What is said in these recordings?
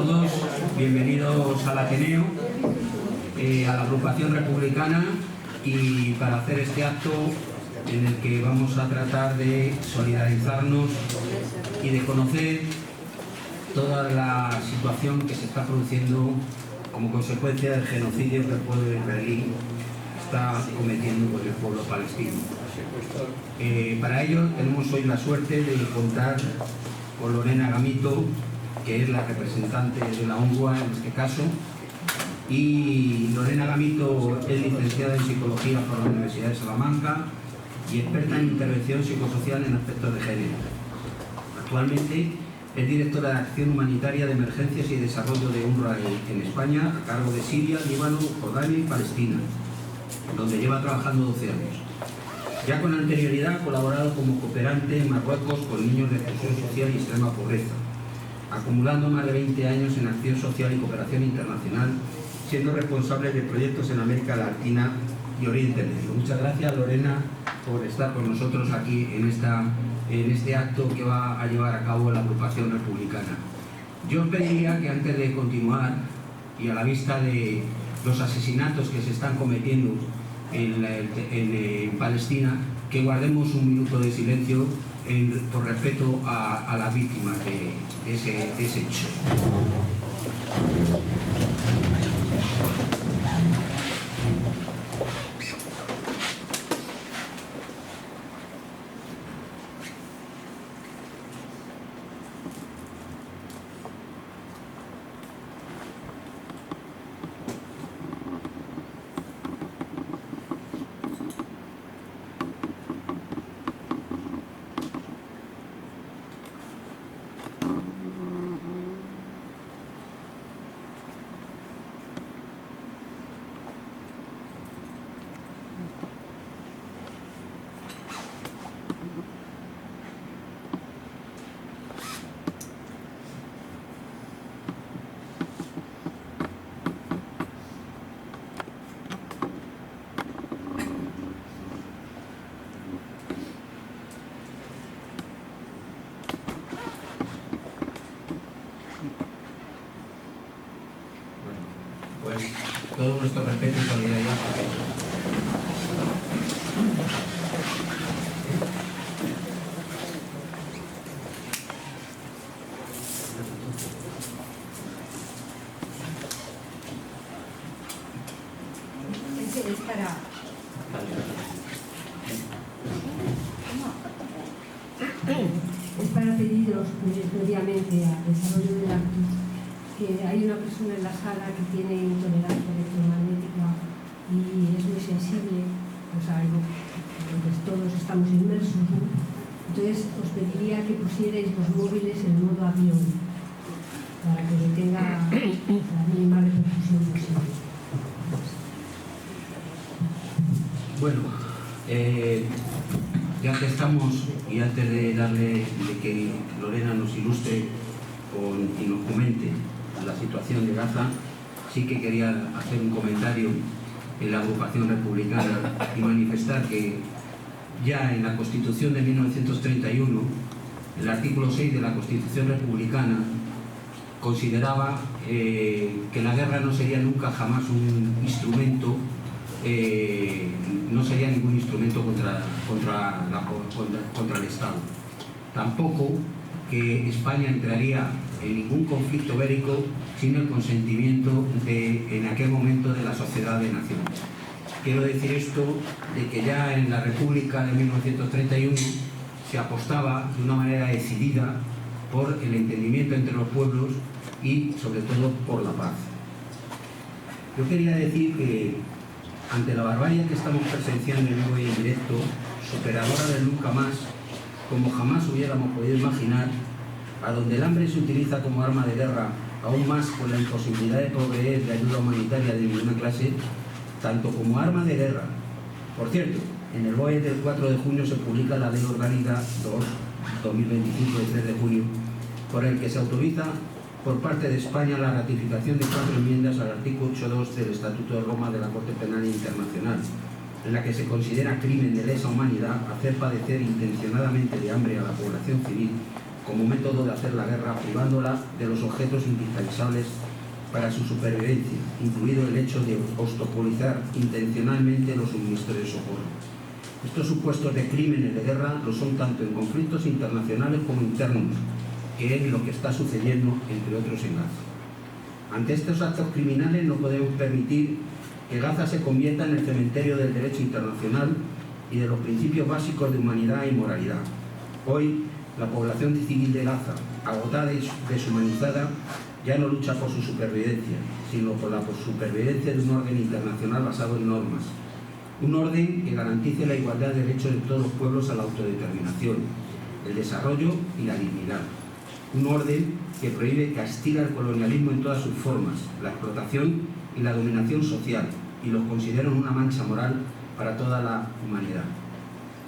todos, bienvenidos al Ateneo, a la agrupación republicana, y para hacer este acto en el que vamos a tratar de solidarizarnos y de conocer toda la situación que se está produciendo como consecuencia del genocidio que el pueblo israelí está cometiendo con el pueblo palestino. Para ello tenemos hoy la suerte de contar con Lorena Gamito, que es la representante de la UNRWA en este caso, y Lorena Gamito es licenciada en Psicología por la Universidad de Salamanca y experta en intervención psicosocial en aspectos de género. Actualmente es directora de Acción Humanitaria de Emergencias y Desarrollo de UNRWA en España, a cargo de Siria, Líbano, Jordania y Palestina, donde lleva trabajando 12 años. Ya con anterioridad ha colaborado como cooperante en Marruecos con niños de exclusión social y extrema pobreza, acumulando más de 20 años en acción social y cooperación internacional, siendo responsable de proyectos en América Latina y Oriente Medio. Muchas gracias, Lorena, por estar con nosotros aquí en este acto que va a llevar a cabo la agrupación republicana. Yo os pediría que antes de continuar, y a la vista de los asesinatos que se están cometiendo en Palestina, que guardemos un minuto de silencio por respeto a las víctimas de ese hecho. Pues todo nuestro respeto y solidaridad. Es para pediros previamente al desarrollo del acto que hay una persona en la sala que tiene intolerancia electromagnética y es muy sensible, pues a algo en lo que todos estamos inmersos, ¿no? Entonces os pediría que pusierais los móviles en modo avión para que tenga la mínima repercusión posible. Bueno, ya que estamos, y antes de que Lorena nos ilustre y nos comente la situación de Gaza, sí que quería hacer un comentario en la agrupación republicana y manifestar que ya en la Constitución de 1931, el artículo 6 de la Constitución republicana consideraba que la guerra no sería nunca jamás un instrumento, no sería ningún instrumento contra el Estado. Tampoco que España entraría en ningún conflicto bélico sin el consentimiento en aquel momento de la sociedad de naciones. Quiero decir esto de que ya en la República de 1931 se apostaba de una manera decidida por el entendimiento entre los pueblos y sobre todo por la paz. Yo quería decir que ante la barbarie que estamos presenciando en vivo y en directo, superadora del nunca más, como jamás hubiéramos podido imaginar, a donde el hambre se utiliza como arma de guerra, aún más con la imposibilidad de proveer de ayuda humanitaria de ninguna clase, tanto como arma de guerra. Por cierto, en el BOE del 4 de junio se publica la Ley Orgánica 2/2025 de 3 de junio, por el que se autoriza por parte de España la ratificación de 4 enmiendas al artículo 8.2 del Estatuto de Roma de la Corte Penal Internacional, en la que se considera crimen de lesa humanidad hacer padecer intencionadamente de hambre a la población civil como método de hacer la guerra, privándola de los objetos indispensables para su supervivencia, incluido el hecho de obstaculizar intencionalmente los suministros de socorro. Estos supuestos de crímenes de guerra lo son tanto en conflictos internacionales como internos, que es lo que está sucediendo, entre otros, en Gaza. Ante estos actos criminales no podemos permitir que Gaza se convierta en el cementerio del derecho internacional y de los principios básicos de humanidad y moralidad. Hoy, la población civil de Gaza, agotada y deshumanizada, ya no lucha por su supervivencia, sino por la supervivencia de un orden internacional basado en normas. Un orden que garantice la igualdad de derechos de todos los pueblos a la autodeterminación, el desarrollo y la dignidad. Un orden que prohíbe y castiga el colonialismo en todas sus formas, la explotación y la dominación social, y los considera una mancha moral para toda la humanidad.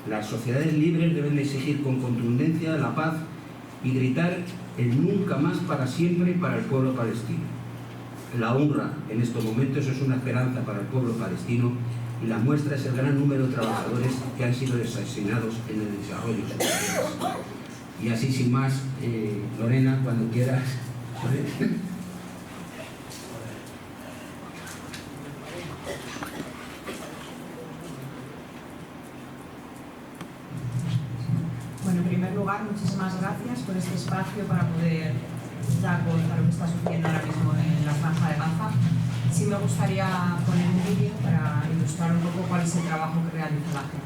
Las sociedades libres deben exigir con contundencia la paz y gritar el nunca más para siempre para el pueblo palestino. La UNRWA en estos momentos es una esperanza para el pueblo palestino y la muestra es el gran número de trabajadores que han sido asesinados en el desarrollo de sus países. Y así, sin más, Lorena, cuando quieras. Bueno, en primer lugar, muchísimas gracias por este espacio para poder dar voz a lo que está sucediendo ahora mismo en la Franja de Gaza. Sí me gustaría poner un vídeo para ilustrar un poco cuál es el trabajo que realiza la agencia.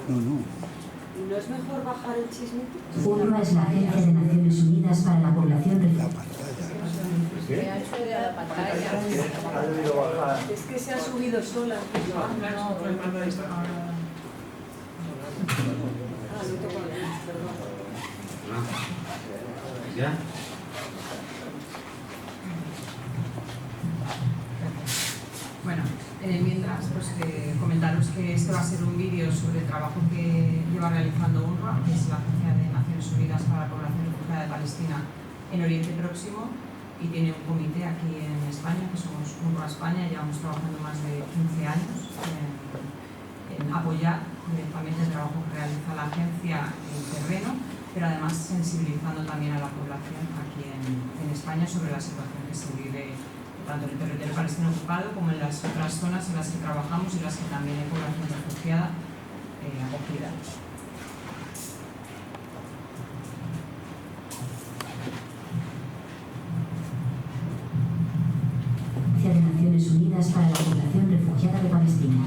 ¿No es mejor bajar el chismito? UNRWA es la Agencia de Naciones Unidas para la Población Refugiada. Es que se ha subido sola. ¿Ya? Bueno, mientras, pues comentaros que este va a ser un vídeo sobre el trabajo que lleva realizando UNRWA, que es la Agencia de Naciones Unidas para la Población Refugiada de Palestina en Oriente Próximo, y tiene un comité aquí en España, que somos UNRWA España. Llevamos trabajando más de 15 años en apoyar directamente el trabajo que realiza la agencia en terreno, pero además sensibilizando también a la población aquí en España sobre la situación que se vive tanto en el territorio palestino ocupado como en las otras zonas en las que trabajamos y en las que también hay población refugiada acogida. De Naciones Unidas para la Población Refugiada de Palestina.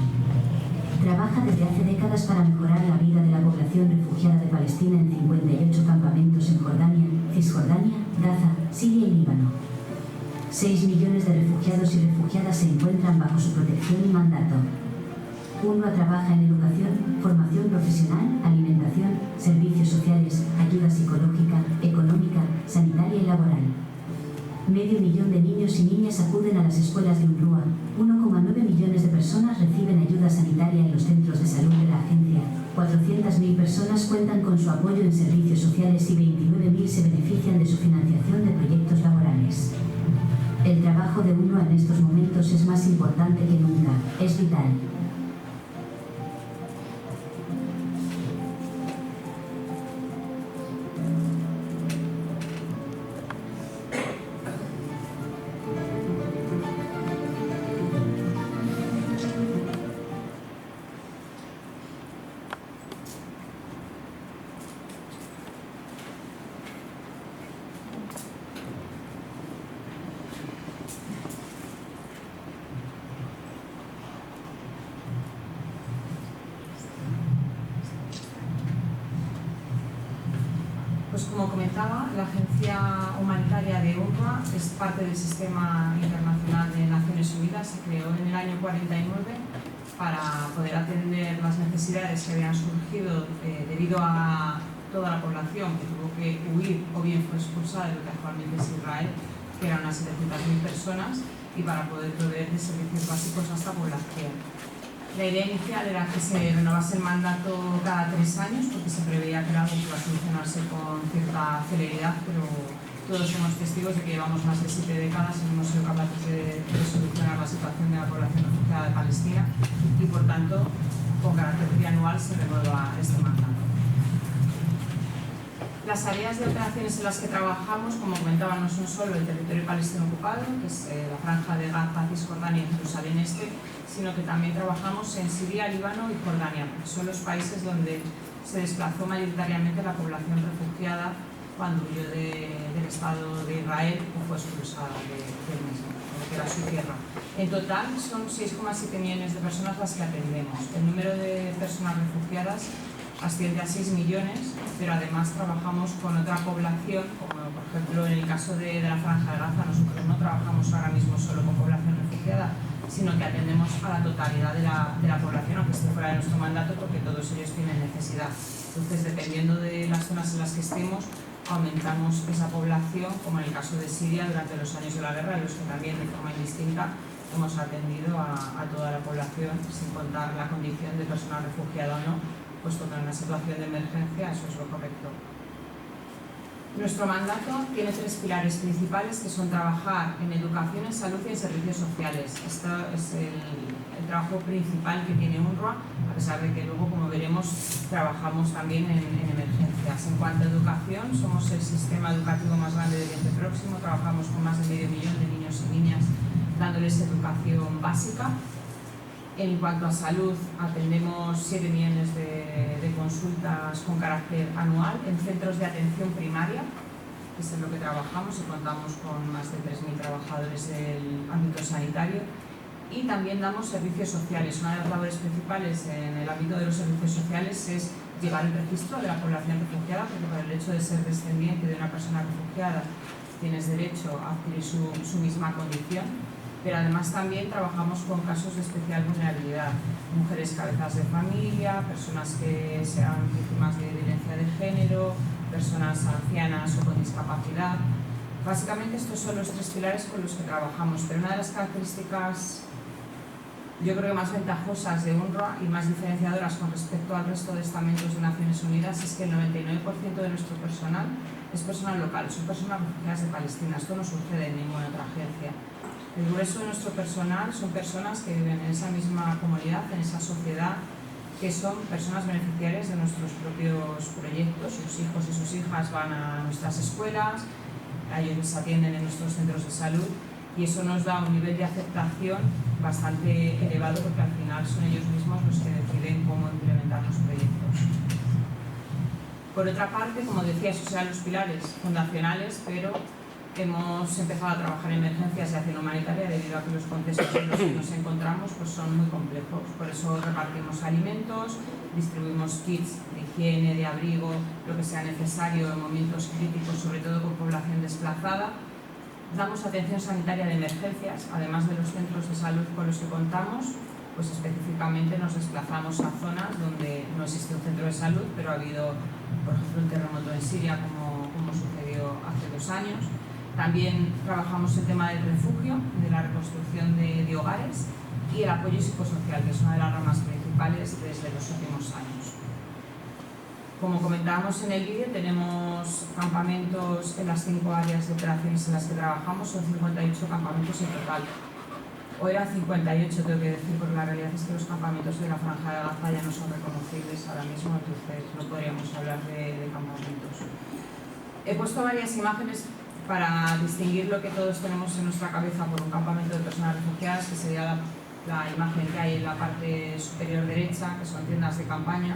Trabaja desde hace décadas para mejorar la vida de la población refugiada de Palestina en 58 campamentos en Jordania, Cisjordania, Gaza, Siria y Líbano. 6 millones de refugiados y refugiadas se encuentran bajo su protección y mandato. UNRWA trabaja en educación, formación profesional, alimentación, servicios sociales, ayuda psicológica, económica, sanitaria y laboral. Medio millón de niños y niñas acuden a las escuelas de UNRWA. 1,9 millones de personas reciben ayuda sanitaria en los centros de salud de la agencia. 400.000 personas cuentan con su apoyo en servicios sociales y 29.000 se benefician de su financiación de proyectos laborales. El trabajo de UNRWA en estos momentos es más importante que nunca. Es vital. Pues como comentaba, la Agencia Humanitaria de UNRWA es parte del Sistema Internacional de Naciones Unidas. Se creó en el año 49 para poder atender las necesidades que habían surgido debido a toda la población que tuvo que huir o bien fue expulsada de lo que actualmente es Israel, que eran unas 700.000 personas, y para poder proveer de servicios básicos a esta población. La idea inicial era que se renovase el mandato cada 3 años, porque se preveía que era algo que iba a solucionarse con cierta celeridad, pero todos somos testigos de que llevamos más de 7 décadas y no hemos sido capaces de solucionar la situación de la población refugiada de Palestina, y por tanto con carácter trianual se renueva este mandato. Las áreas de operaciones en las que trabajamos, como comentaba, no son solo el territorio palestino ocupado, que es la franja de Gaza, Cisjordania y Jerusalén Este, sino que también trabajamos en Siria, Líbano y Jordania, porque son los países donde se desplazó mayoritariamente la población refugiada cuando huyó del Estado de Israel o fue expulsada del mismo, que era su tierra. En total son 6,7 millones de personas las que atendemos. El número de personas refugiadas asciende a 6 millones, pero además trabajamos con otra población, como por ejemplo en el caso de la Franja de Gaza. Nosotros no trabajamos ahora mismo solo con población refugiada, sino que atendemos a la totalidad de la población, aunque esté fuera de nuestro mandato, porque todos ellos tienen necesidad. Entonces, dependiendo de las zonas en las que estemos, aumentamos esa población, como en el caso de Siria durante los años de la guerra, en los que también de forma indistinta hemos atendido a toda la población, sin contar la condición de persona refugiada o no, puesto que en una situación de emergencia eso es lo correcto. Nuestro mandato tiene 3 pilares principales, que son trabajar en educación, en salud y en servicios sociales. Este es el trabajo principal que tiene UNRWA, a pesar de que luego, como veremos, trabajamos también en emergencias. En cuanto a educación, somos el sistema educativo más grande de Oriente Próximo, trabajamos con más de medio millón de niños y niñas dándoles educación básica. En cuanto a salud, atendemos 7 millones de consultas con carácter anual en centros de atención primaria, que es en lo que trabajamos, y contamos con más de 3.000 trabajadores del ámbito sanitario. Y también damos servicios sociales. Una de las labores principales en el ámbito de los servicios sociales es llevar el registro de la población refugiada, porque por el hecho de ser descendiente de una persona refugiada tienes derecho a adquirir su misma condición. Pero además también trabajamos con casos de especial vulnerabilidad, mujeres cabezas de familia, personas que sean víctimas de violencia de género, personas ancianas o con discapacidad. Básicamente estos son los 3 pilares con los que trabajamos, pero una de las características, yo creo que más ventajosas de UNRWA y más diferenciadoras con respecto al resto de estamentos de Naciones Unidas es que el 99% de nuestro personal es personal local, son personas refugiadas de Palestina. Esto no sucede en ninguna otra agencia. El grueso de nuestro personal son personas que viven en esa misma comunidad, en esa sociedad, que son personas beneficiarias de nuestros propios proyectos. Sus hijos y sus hijas van a nuestras escuelas, a ellos les atienden en nuestros centros de salud, y eso nos da un nivel de aceptación bastante elevado, porque al final son ellos mismos los que deciden cómo implementar los proyectos. Por otra parte, como decía, esos eran los pilares fundacionales, pero hemos empezado a trabajar en emergencias y acción humanitaria debido a que los contextos en los que nos encontramos pues son muy complejos. Por eso repartimos alimentos, distribuimos kits de higiene, de abrigo, lo que sea necesario en momentos críticos, sobre todo con población desplazada. Damos atención sanitaria de emergencias, además de los centros de salud con los que contamos, pues específicamente nos desplazamos a zonas donde no existe un centro de salud, pero ha habido, por ejemplo, un terremoto en Siria, como sucedió hace 2 años. También trabajamos el tema del refugio, de la reconstrucción de hogares, y el apoyo psicosocial, que es una de las ramas principales desde los últimos años. Como comentábamos en el vídeo, tenemos campamentos en las 5 áreas de operaciones en las que trabajamos, son 58 campamentos en total. O eran 58, tengo que decir, porque la realidad es que los campamentos de la Franja de Gaza ya no son reconocibles ahora mismo, entonces no podríamos hablar de campamentos. He puesto varias imágenes para distinguir lo que todos tenemos en nuestra cabeza por un campamento de personas refugiadas, que sería la imagen que hay en la parte superior derecha, que son tiendas de campaña.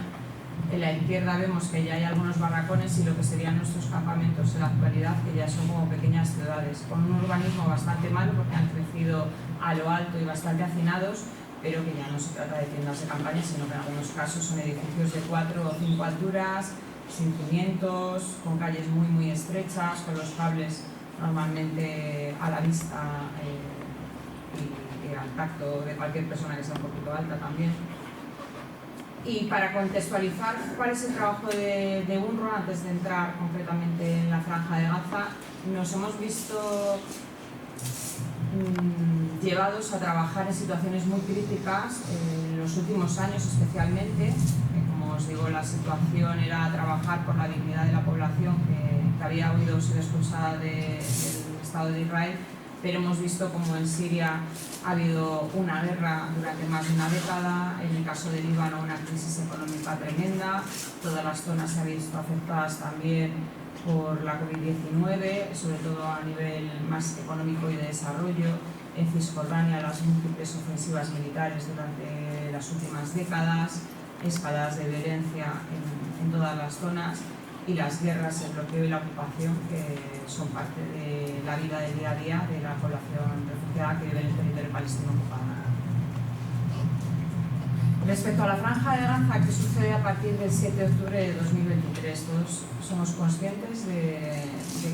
En la izquierda vemos que ya hay algunos barracones y lo que serían nuestros campamentos en la actualidad, que ya son como pequeñas ciudades, con un urbanismo bastante malo porque han crecido a lo alto y bastante hacinados, pero que ya no se trata de tiendas de campaña, sino que en algunos casos son edificios de 4 o 5 alturas, sin cimientos, con calles muy estrechas, con los cables normalmente a la vista y al tacto de cualquier persona que sea un poquito alta también. Y para contextualizar cuál es el trabajo de UNRWA, antes de entrar concretamente en la Franja de Gaza, nos hemos visto llevados a trabajar en situaciones muy críticas en los últimos años especialmente. Como os digo, la situación era trabajar por la dignidad de la población que había huido o sido expulsada del Estado de Israel, pero hemos visto como en Siria ha habido una guerra durante más de una década, en el caso de Líbano una crisis económica tremenda, todas las zonas se han visto afectadas también por la COVID-19, sobre todo a nivel más económico y de desarrollo. En Cisjordania las múltiples ofensivas militares durante las últimas décadas, escaladas de violencia en todas las zonas y las guerras, el bloqueo y la ocupación que son parte de la vida del día a día de la población refugiada que vive en el territorio palestino ocupado. Respecto a la Franja de Gaza, ¿qué sucede a partir del 7 de octubre de 2023? Todos somos conscientes de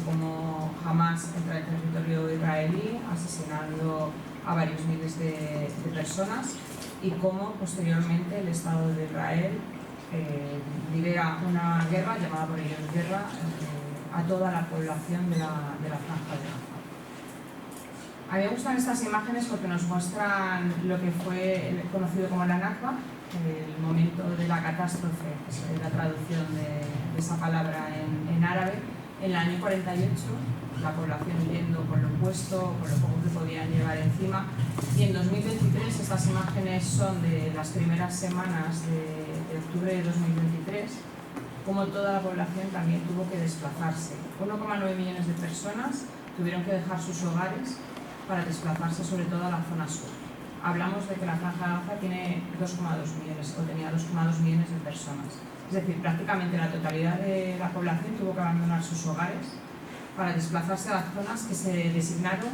cómo Hamas entra en el territorio israelí, asesinando a varios miles de personas, y cómo posteriormente el Estado de Israel lidera una guerra, llamada por ellos guerra, a toda la población de la Franja de Gaza. A mí me gustan estas imágenes porque nos muestran lo que fue conocido como la Nakba, el momento de la catástrofe, que es la traducción de esa palabra en árabe, en el año 48, la población huyendo con lo puesto, con lo poco que podían llevar encima, y en 2023 estas imágenes son de las primeras semanas de octubre de 2023, como toda la población también tuvo que desplazarse. 1,9 millones de personas tuvieron que dejar sus hogares para desplazarse sobre todo a la zona sur. Hablamos de que la Franja de Gaza tiene 2,2 millones, o tenía 2,2 millones de personas. Es decir, prácticamente la totalidad de la población tuvo que abandonar sus hogares para desplazarse a las zonas que se designaron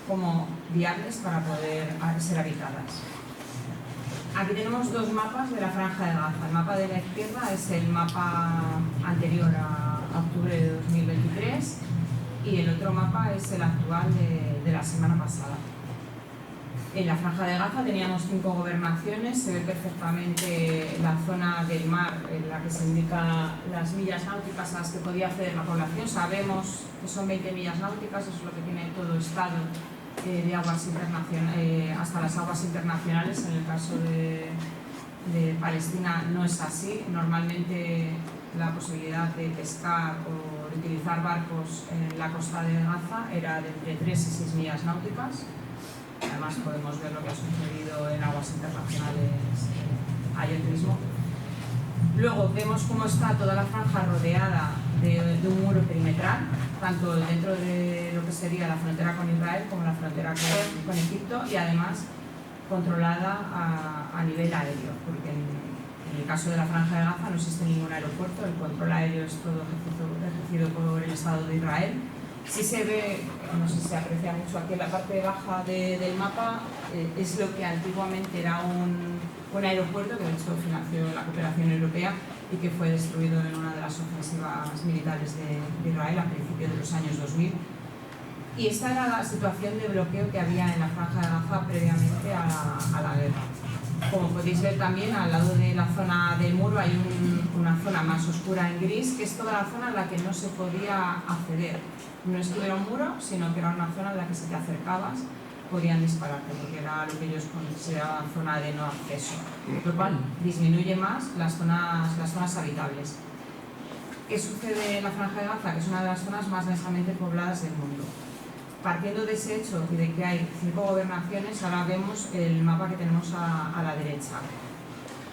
como viables para poder ser habitadas. Aquí tenemos dos mapas de la Franja de Gaza. El mapa de la izquierda es el mapa anterior a octubre de 2023 y el otro mapa es el actual de la semana pasada. En la Franja de Gaza teníamos 5 gobernaciones, se ve perfectamente la zona del mar en la que se indican las millas náuticas a las que podía acceder la población. Sabemos que son 20 millas náuticas, eso es lo que tiene todo estado de aguas internacionales, hasta las aguas internacionales. En el caso de Palestina no es así. Normalmente la posibilidad de pescar o de utilizar barcos en la costa de Gaza era de entre 3 y 6 millas náuticas. Además podemos ver lo que ha sucedido en aguas internacionales ayer mismo. Luego vemos cómo está toda la franja rodeada de un muro perimetral, tanto dentro de lo que sería la frontera con Israel como la frontera con Egipto, y además controlada a nivel aéreo, porque en el caso de la Franja de Gaza no existe ningún aeropuerto, el control aéreo es todo ejercido por el Estado de Israel. Sí se ve, no sé si se aprecia mucho aquí en la parte baja del mapa, es lo que antiguamente era un aeropuerto, que de hecho financió la cooperación europea y que fue destruido en una de las ofensivas militares de Israel a principios de los años 2000. Y esta era la situación de bloqueo que había en la Franja de Gaza previamente a la guerra. Como podéis ver también, al lado de la zona del muro hay una zona más oscura en gris, que es toda la zona en la que no se podía acceder. No es que hubiera un muro, sino que era una zona en la que si te acercabas podían dispararte, porque era lo que ellos consideraban zona de no acceso, lo cual disminuye más las zonas habitables. ¿Qué sucede en la Franja de Gaza? Que es una de las zonas más densamente pobladas del mundo. Partiendo de ese hecho y de que hay 5 gobernaciones, ahora vemos el mapa que tenemos a la derecha,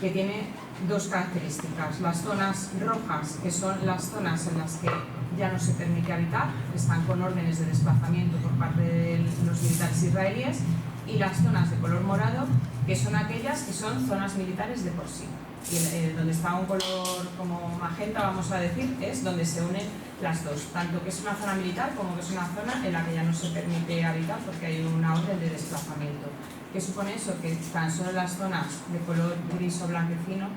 que tiene 2 características. Las zonas rojas, que son las zonas en las que ya no se permite habitar, están con órdenes de desplazamiento por parte de los militares israelíes, y las zonas de color morado, que son aquellas que son zonas militares de por sí. Y donde está un color como magenta, vamos a decir, es donde se unen las dos, tanto que es una zona militar como que es una zona en la que ya no se permite habitar porque hay una orden de desplazamiento. ¿Qué supone eso? Que tan solo las zonas de color gris o blanquecino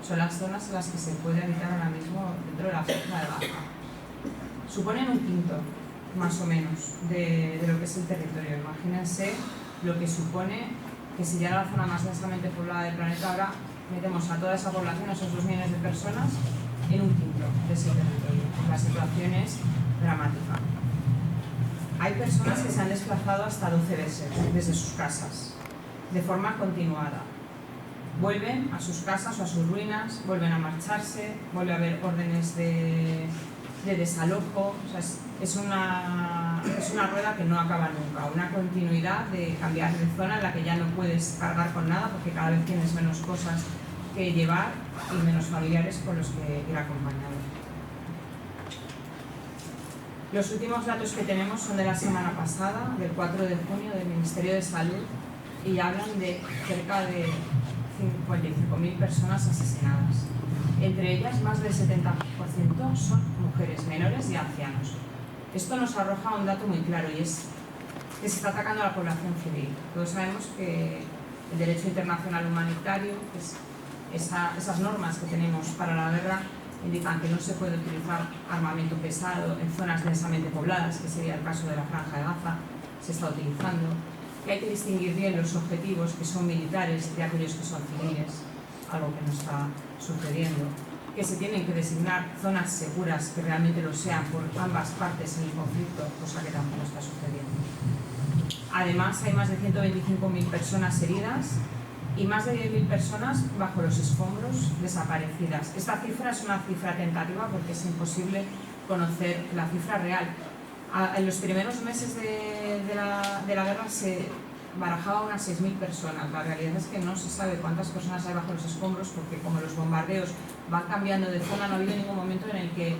son las zonas en las que se puede habitar ahora mismo dentro de la Franja de Gaza. Suponen un quinto, más o menos, de lo que es el territorio. Imagínense lo que supone que si ya era la zona más densamente poblada del planeta, ahora metemos a toda esa población, a esos 2 millones de personas, en un quinto de ese territorio. La situación es dramática. Hay personas que se han desplazado hasta 12 veces desde sus casas, de forma continuada. Vuelven a sus casas o a sus ruinas, vuelven a marcharse, vuelve a haber órdenes de desalojo. O sea, es una una rueda que no acaba nunca, una continuidad de cambiar de zona en la que ya no puedes cargar con nada porque cada vez tienes menos cosas que llevar y menos familiares con los que ir acompañado. Los últimos datos que tenemos son de la semana pasada, del 4 de junio, del Ministerio de Salud, y hablan de cerca de 55.000 personas asesinadas. Entre ellas, más del 70% son mujeres, menores y ancianos. Esto nos arroja un dato muy claro y es que se está atacando a la población civil. Todos sabemos que el derecho internacional humanitario, esas normas que tenemos para la guerra, indican que no se puede utilizar armamento pesado en zonas densamente pobladas, que sería el caso de la Franja de Gaza, se está utilizando, que hay que distinguir bien los objetivos que son militares de aquellos que son civiles, algo que no está sucediendo, que se tienen que designar zonas seguras que realmente lo sean por ambas partes en el conflicto, cosa que tampoco está sucediendo. Además, hay más de 125.000 personas heridas y más de 10.000 personas bajo los escombros desaparecidas. Esta cifra es una cifra tentativa porque es imposible conocer la cifra real. En los primeros meses de la guerra se barajaba unas 6.000 personas. La realidad es que no se sabe cuántas personas hay bajo los escombros porque como los bombardeos van cambiando de zona, no ha habido ningún momento en el que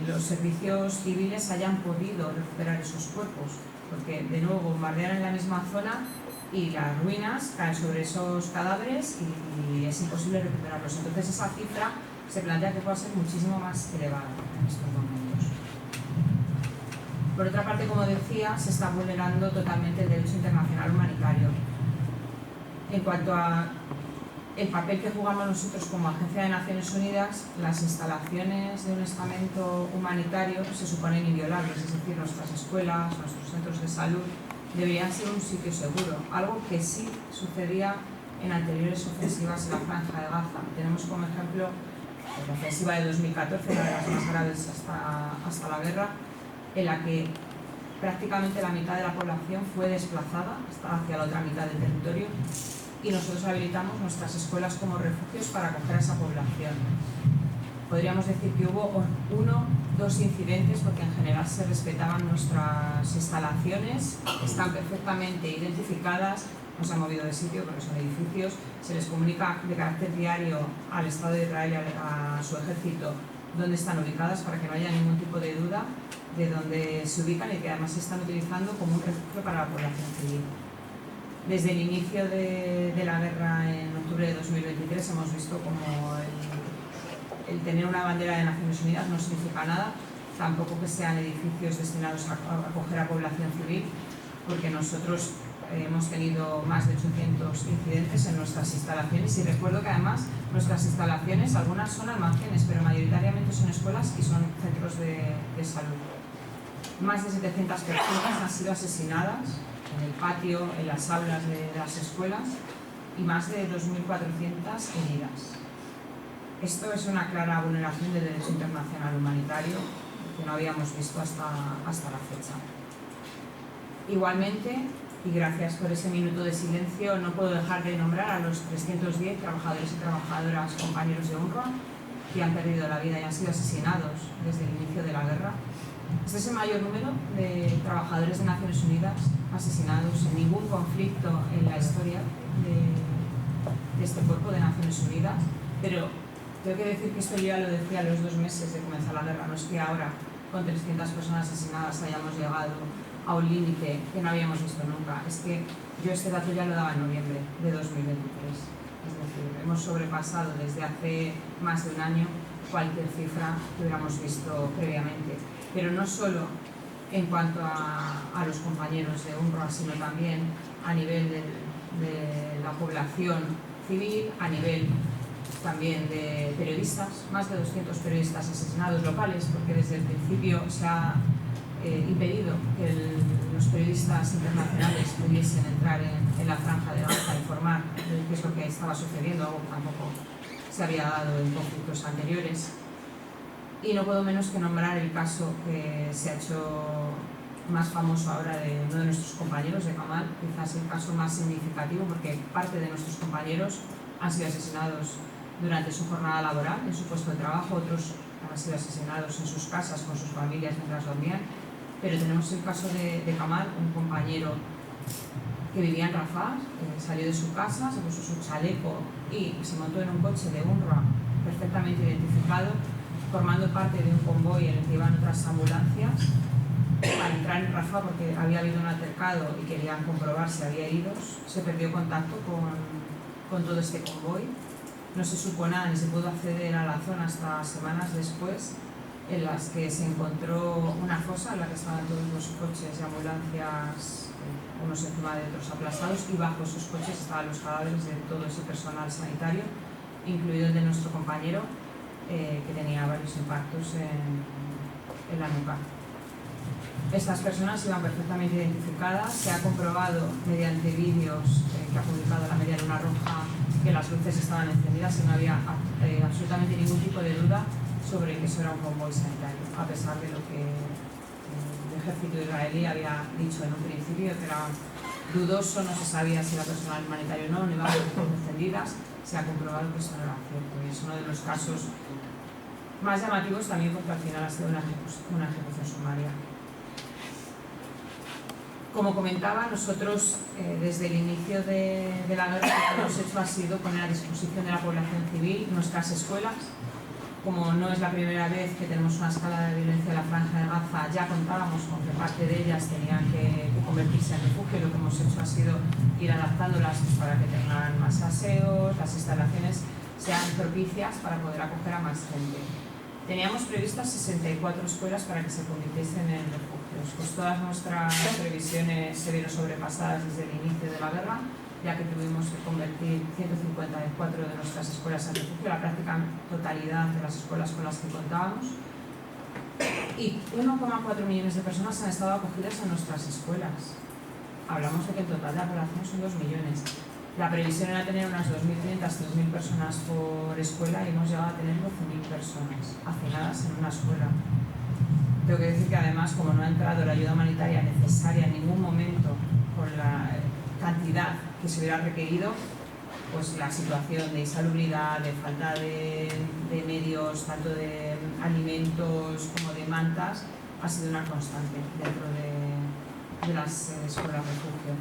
los servicios civiles hayan podido recuperar esos cuerpos, porque de nuevo bombardean en la misma zona y las ruinas caen sobre esos cadáveres y es imposible recuperarlos. Entonces esa cifra se plantea que pueda ser muchísimo más elevada en estos momentos. Por otra parte, como decía, se está vulnerando totalmente el derecho internacional humanitario. En cuanto a el papel que jugamos nosotros como Agencia de Naciones Unidas, las instalaciones de un estamento humanitario se suponen inviolables, es decir, nuestras escuelas, nuestros centros de salud deberían ser un sitio seguro, algo que sí sucedía en anteriores ofensivas en la Franja de Gaza. Tenemos como ejemplo la ofensiva de 2014, una de las más graves hasta la guerra, en la que prácticamente la mitad de la población fue desplazada hacia la otra mitad del territorio y nosotros habilitamos nuestras escuelas como refugios para acoger a esa población. Podríamos decir que hubo 2 incidentes porque en general se respetaban nuestras instalaciones, están perfectamente identificadas, no se han movido de sitio porque son edificios, se les comunica de carácter diario al Estado de Israel y a su ejército dónde están ubicadas para que no haya ningún tipo de duda de dónde se ubican y que además se están utilizando como un refugio para la población civil. Desde el inicio de la guerra en octubre de 2023 hemos visto como el tener una bandera de Naciones Unidas no significa nada, tampoco que sean edificios destinados a acoger a población civil, porque nosotros hemos tenido más de 800 incidentes en nuestras instalaciones y recuerdo que además nuestras instalaciones, algunas son almacenes, pero mayoritariamente son escuelas y son centros de salud. Más de 700 personas han sido asesinadas en el patio, en las aulas de las escuelas y más de 2.400 heridas. Esto es una clara vulneración del derecho internacional humanitario que no habíamos visto hasta la fecha. Igualmente, y gracias por ese minuto de silencio, no puedo dejar de nombrar a los 310 trabajadores y trabajadoras compañeros de UNRWA que han perdido la vida y han sido asesinados desde el inicio de la guerra. Este es el mayor número de trabajadores de Naciones Unidas asesinados en ningún conflicto en la historia de este cuerpo de Naciones Unidas, pero tengo que decir que esto yo ya lo decía a los 2 meses de comenzar la guerra, no es que ahora con 300 personas asesinadas hayamos llegado a un límite que no habíamos visto nunca, es que yo este dato ya lo daba en noviembre de 2023, es decir, hemos sobrepasado desde hace más de un año cualquier cifra que hubiéramos visto previamente, pero no solo en cuanto a los compañeros de UNRWA, sino también a nivel de la población civil, a nivel también de periodistas, más de 200 periodistas asesinados locales, porque desde el principio se ha impedido que los periodistas internacionales pudiesen entrar en la Franja de Gaza a informar de qué es lo que estaba sucediendo, algo que tampoco se había dado en conflictos anteriores. Y no puedo menos que nombrar el caso que se ha hecho más famoso ahora de uno de nuestros compañeros, de Kamal, quizás el caso más significativo porque parte de nuestros compañeros han sido asesinados durante su jornada laboral, en su puesto de trabajo, otros han sido asesinados en sus casas con sus familias mientras dormían. Pero tenemos el caso de Kamal, un compañero que vivía en Rafah, salió de su casa, se puso su chaleco y se montó en un coche de UNRWA perfectamente identificado, formando parte de un convoy en el que iban otras ambulancias para entrar en Rafah porque había habido un altercado y querían comprobar si había heridos. Se perdió contacto con todo este convoy, no se supo nada ni se pudo acceder a la zona hasta semanas después, en las que se encontró una fosa en la que estaban todos los coches y ambulancias, unos encima de otros aplastados, y bajo esos coches estaban los cadáveres de todo ese personal sanitario, incluido el de nuestro compañero, que tenía varios impactos en la nuca. Estas personas iban perfectamente identificadas, se ha comprobado mediante vídeos que ha publicado la Media Luna Roja que las luces estaban encendidas y no había absolutamente ningún tipo de duda sobre que eso era un convoy sanitario, a pesar de lo que el ejército israelí había dicho en un principio, que era dudoso, no se sabía si era personal humanitario o no, no iban luces encendidas. Se ha comprobado que eso no era cierto y es uno de los casos más llamativos también porque al final ha sido una ejecución sumaria. Como comentaba, nosotros desde el inicio de la guerra lo que hemos hecho ha sido poner a disposición de la población civil nuestras escuelas. Como no es la primera vez que tenemos una escala de violencia en la Franja de Gaza, ya contábamos con que parte de ellas tenían que convertirse en refugio. Lo que hemos hecho ha sido ir adaptándolas para que tengan más aseos, las instalaciones sean propicias para poder acoger a más gente. Teníamos previstas 64 escuelas para que se convirtiesen en refugios. Pues todas nuestras previsiones se vieron sobrepasadas desde el inicio de la guerra, ya que tuvimos que convertir 154 de nuestras escuelas en refugio, la práctica totalidad de las escuelas con las que contábamos. Y 1,4 millones de personas han estado acogidas en nuestras escuelas. Hablamos de que el total de la población son 2 millones. La previsión era tener unas 2.500, 3.000 personas por escuela y hemos llegado a tener 12.000 personas hacinadas en una escuela. Tengo que decir que además, como no ha entrado la ayuda humanitaria necesaria en ningún momento por la cantidad que se hubiera requerido, pues la situación de insalubridad, de falta de medios, tanto de alimentos como de mantas, ha sido una constante dentro de las escuelas refugio.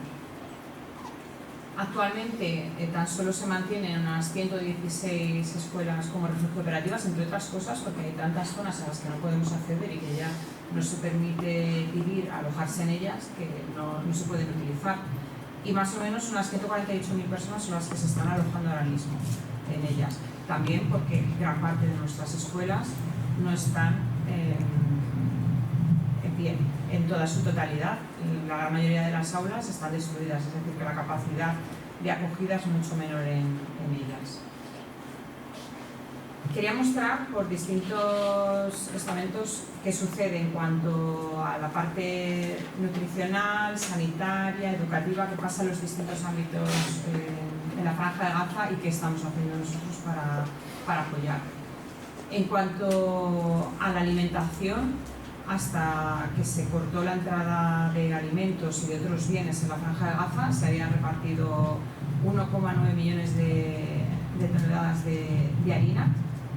Actualmente tan solo se mantienen unas 116 escuelas como refugio operativas, entre otras cosas porque hay tantas zonas a las que no podemos acceder y que ya no se permite vivir, alojarse en ellas, que no se pueden utilizar. Y más o menos unas 148.000 personas son las que se están alojando ahora mismo en ellas. También porque gran parte de nuestras escuelas no están en pie en toda su totalidad. La gran mayoría de las aulas están destruidas, es decir, que la capacidad de acogida es mucho menor en ellas. Quería mostrar por distintos estamentos qué sucede en cuanto a la parte nutricional, sanitaria, educativa, que pasa en los distintos ámbitos en la Franja de Gaza y qué estamos haciendo nosotros para apoyar. En cuanto a la alimentación, hasta que se cortó la entrada de alimentos y de otros bienes en la Franja de Gaza, se habían repartido 1,9 millones de toneladas de harina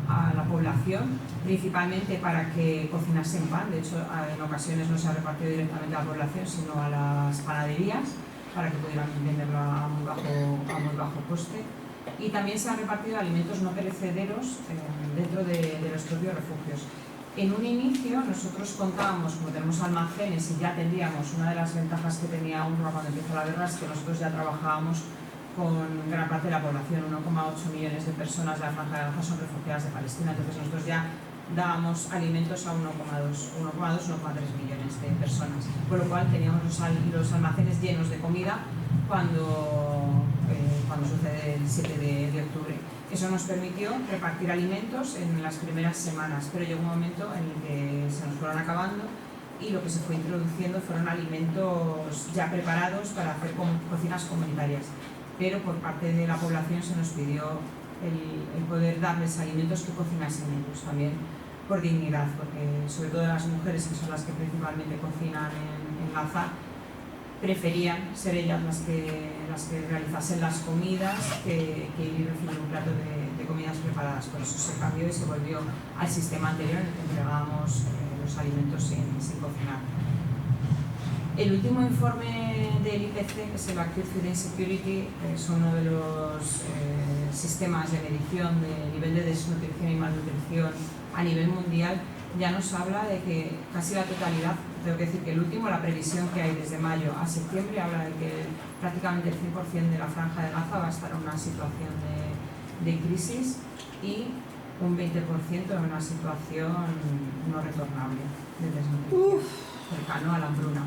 a la población, principalmente para que cocinasen pan. De hecho, en ocasiones no se ha repartido directamente a la población, sino a las panaderías, para que pudieran venderlo a muy bajo coste. Y también se han repartido alimentos no perecederos dentro de los propios refugios. En un inicio nosotros contábamos, como tenemos almacenes y ya tendríamos, una de las ventajas que tenía UNRWA cuando empezó la guerra es que nosotros ya trabajábamos con gran parte de la población. 1,8 millones de personas de la Franja de Gaza son refugiadas de Palestina, entonces nosotros ya dábamos alimentos a 1,3 millones de personas, por lo cual teníamos los almacenes llenos de comida cuando sucede el 7 de octubre. Eso nos permitió repartir alimentos en las primeras semanas, pero llegó un momento en el que se nos fueron acabando y lo que se fue introduciendo fueron alimentos ya preparados para hacer cocinas comunitarias. Pero por parte de la población se nos pidió el poder darles alimentos que cocinasen ellos, también por dignidad, porque sobre todo las mujeres, que son las que principalmente cocinan en Gaza, preferían ser ellas las que realizasen las comidas que ir recibiendo un plato de comidas preparadas. Por eso se cambió y se volvió al sistema anterior en el que entregábamos los alimentos sin cocinar. El último informe del IPC, que es el Acute Food Insecurity, es uno de los sistemas de medición del nivel de desnutrición y malnutrición a nivel mundial, ya nos habla de que casi la totalidad, tengo que decir que el último, la previsión que hay desde mayo a septiembre, habla de que prácticamente el 100% de la franja de Gaza va a estar en una situación de crisis y un 20% en una situación no retornable de desnutrición, cercano a la hambruna.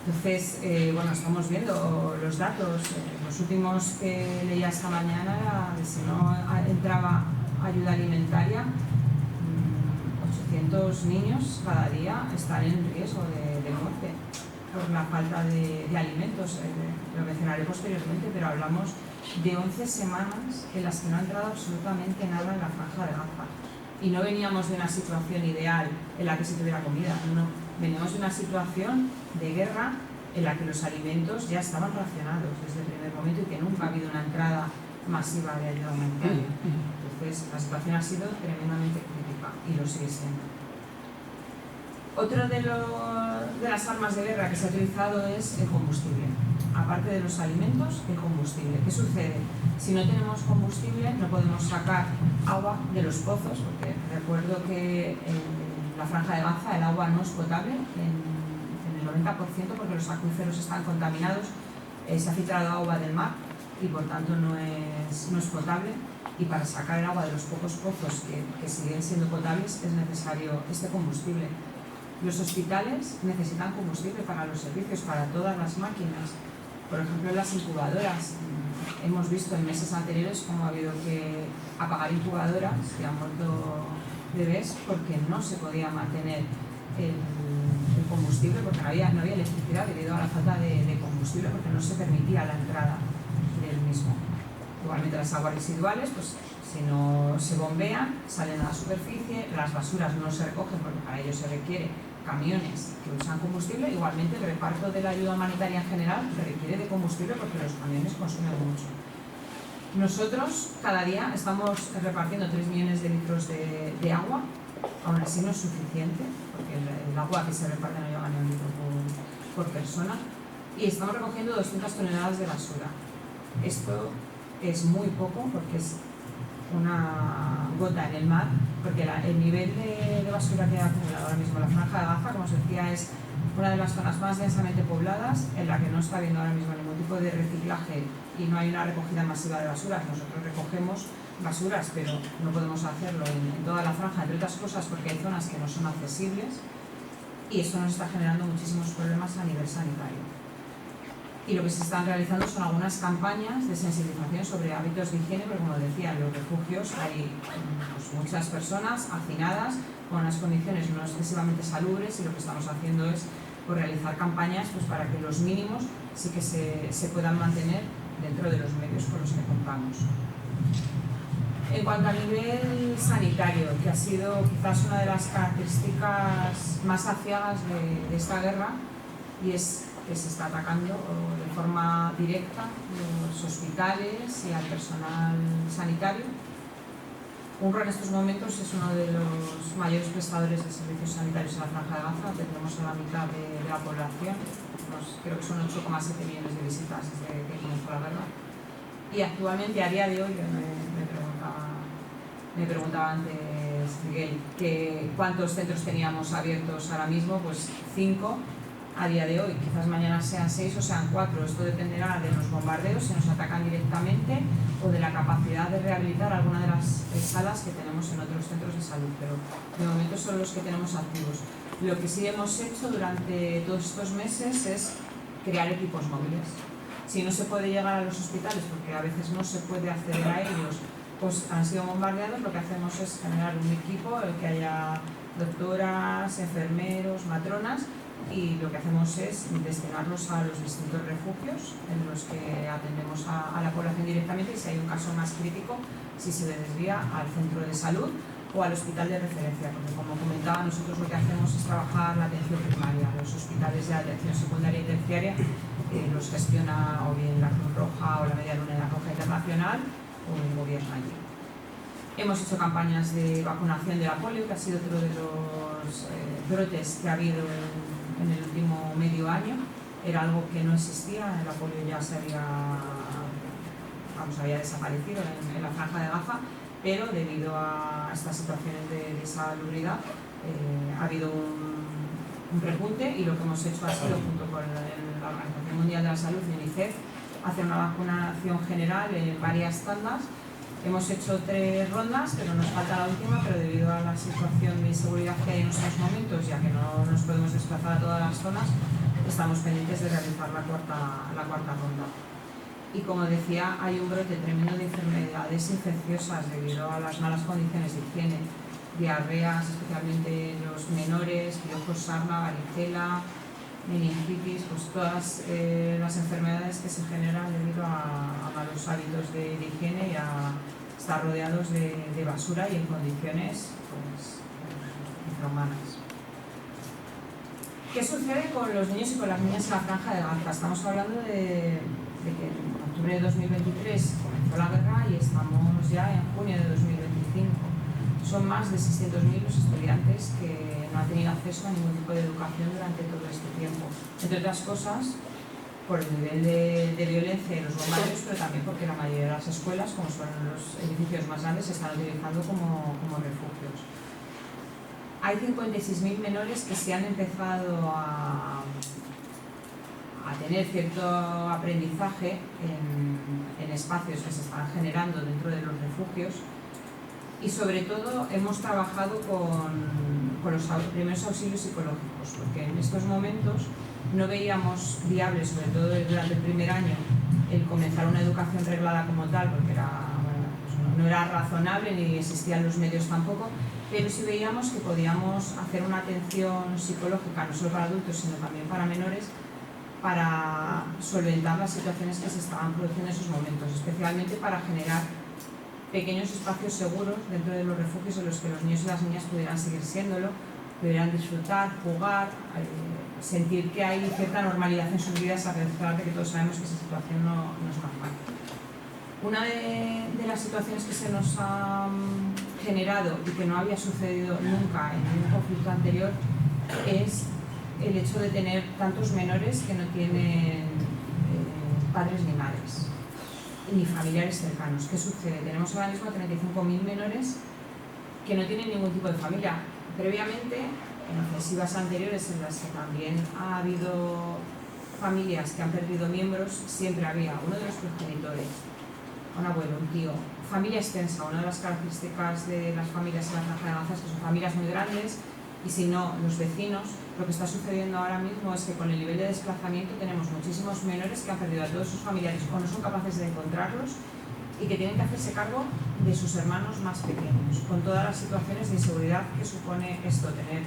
Entonces, bueno, estamos viendo los datos. Los últimos que leía esta mañana era de si no entraba ayuda alimentaria, 800 niños cada día están en riesgo de muerte por la falta de alimentos. Lo mencionaré posteriormente, pero hablamos de 11 semanas en las que no ha entrado absolutamente nada en la franja de Gaza. Y no veníamos de una situación ideal en la que se tuviera comida, no. Veníamos de una situación de guerra en la que los alimentos ya estaban racionados desde el primer momento y que nunca ha habido una entrada masiva de ayuda humanitaria. Entonces, la situación ha sido tremendamente crítica y lo sigue siendo. Otra de las armas de guerra que se ha utilizado es el combustible. Aparte de los alimentos, el combustible. ¿Qué sucede? Si no tenemos combustible, no podemos sacar agua de los pozos, porque recuerdo que en la franja de Gaza el agua no es potable en el 90%, porque los acuíferos están contaminados, se ha filtrado agua del mar y por tanto no es potable. Y para sacar el agua de los pocos pozos que siguen siendo potables es necesario este combustible. Los hospitales necesitan combustible para los servicios, para todas las máquinas. Por ejemplo, en las incubadoras. Hemos visto en meses anteriores cómo ha habido que apagar incubadoras y han muerto bebés porque no se podía mantener el combustible, porque no había electricidad debido a la falta de combustible, porque no se permitía la entrada del mismo. Igualmente las aguas residuales, pues si no se bombean, salen a la superficie, las basuras no se recogen porque para ello se requiere camiones que usan combustible. Igualmente el reparto de la ayuda humanitaria en general requiere de combustible porque los camiones consumen mucho. Nosotros cada día estamos repartiendo 3 millones de litros de agua, aún así no es suficiente, porque el agua que se reparte no llega ni a un litro por persona, y estamos recogiendo 200 toneladas de basura. Esto es muy poco porque es una gota en el mar, porque el nivel de basura que ha acumulado ahora mismo la franja de Gaza, como os decía, es una de las zonas más densamente pobladas en la que no está habiendo ahora mismo ningún tipo de reciclaje y no hay una recogida masiva de basuras. Nosotros recogemos basuras, pero no podemos hacerlo en toda la franja, entre otras cosas porque hay zonas que no son accesibles y eso nos está generando muchísimos problemas a nivel sanitario. Y lo que se están realizando son algunas campañas de sensibilización sobre hábitos de higiene, porque como decía, en los refugios hay pues, muchas personas hacinadas con unas condiciones no excesivamente salubres, y lo que estamos haciendo es pues, realizar campañas pues, para que los mínimos sí que se puedan mantener dentro de los medios con los que contamos. En cuanto a nivel sanitario, que ha sido quizás una de las características más aciagas de esta guerra, y es que se está atacando de forma directa los hospitales y al personal sanitario. UNRWA en estos momentos es uno de los mayores prestadores de servicios sanitarios en la franja de Gaza. Tenemos a la mitad de la población, creo que son 8,7 millones de visitas desde que comenzó la guerra. Y actualmente, a día de hoy, me preguntaba antes Miguel que cuántos centros teníamos abiertos ahora mismo, pues 5 a día de hoy, quizás mañana sean 6 o sean 4, esto dependerá de los bombardeos, si nos atacan directamente, o de la capacidad de rehabilitar alguna de las salas que tenemos en otros centros de salud, pero de momento son los que tenemos activos. Lo que sí hemos hecho durante todos estos meses es crear equipos móviles. Si no se puede llegar a los hospitales, porque a veces no se puede acceder a ellos, pues han sido bombardeados, lo que hacemos es generar un equipo en el que haya doctoras, enfermeros, matronas, y lo que hacemos es destinarlos a los distintos refugios en los que atendemos a la población directamente, y si hay un caso más crítico, si se le desvía al centro de salud o al hospital de referencia, porque como comentaba, nosotros lo que hacemos es trabajar la atención primaria. Los hospitales de atención secundaria y terciaria los gestiona o bien la Cruz Roja o la Media Luna de la Roja Internacional o el gobierno allí. Hemos hecho campañas de vacunación de la polio, que ha sido otro de los brotes que ha habido en el último medio año. Era algo que no existía, la polio ya se había desaparecido en la franja de Gaza, pero debido a estas situaciones de insalubridad ha habido un repunte, y lo que hemos hecho ha sido, junto con la Organización Mundial de la Salud y UNICEF, hacer una vacunación general en varias tandas. Hemos hecho 3 rondas, pero nos falta la última, pero debido a la situación de inseguridad que hay en estos momentos, ya que no nos podemos desplazar a todas las zonas, estamos pendientes de realizar la cuarta ronda. Y como decía, hay un brote tremendo de enfermedades infecciosas debido a las malas condiciones de higiene, diarreas, especialmente en los menores, piojos, sarna, varicela, meningitis, pues todas las enfermedades que se generan debido a malos hábitos de higiene y a estar rodeados de basura y en condiciones pues, infrahumanas. ¿Qué sucede con los niños y con las niñas en la franja de Gaza? Estamos hablando de que en octubre de 2023 comenzó la guerra y estamos ya en junio de 2025. Son más de 600.000 los estudiantes que no han tenido acceso a ningún tipo de educación durante todo este tiempo. Entre otras cosas, por el nivel de violencia de los bombardeos, pero también porque la mayoría de las escuelas, como son los edificios más grandes, se están utilizando como refugios. Hay 56.000 menores que se han empezado a tener cierto aprendizaje en espacios que se están generando dentro de los refugios, y sobre todo hemos trabajado con los primeros auxilios psicológicos, porque en estos momentos no veíamos viable, sobre todo durante el primer año, el comenzar una educación reglada como tal, porque no era razonable ni existían los medios tampoco, pero sí veíamos que podíamos hacer una atención psicológica no solo para adultos sino también para menores, para solventar las situaciones que se estaban produciendo en esos momentos, especialmente para generar pequeños espacios seguros dentro de los refugios en los que los niños y las niñas pudieran seguir siéndolo, pudieran disfrutar, jugar, sentir que hay cierta normalidad en sus vidas, a pesar de que todos sabemos que esa situación no es normal. Una de las situaciones que se nos ha generado y que no había sucedido nunca en ningún conflicto anterior es el hecho de tener tantos menores que no tienen padres ni madres, ni familiares cercanos. ¿Qué sucede? Tenemos ahora mismo 35.000 menores que no tienen ningún tipo de familia. Previamente, en ofensivas anteriores en las que también ha habido familias que han perdido miembros, siempre había uno de los progenitores, un abuelo, un tío, familia extensa. Una de las características de las familias en la franja de Gaza es que son familias muy grandes, y si no, los vecinos. Lo que está sucediendo ahora mismo es que con el nivel de desplazamiento tenemos muchísimos menores que han perdido a todos sus familiares o no son capaces de encontrarlos, y que tienen que hacerse cargo de sus hermanos más pequeños, con todas las situaciones de inseguridad que supone esto, tener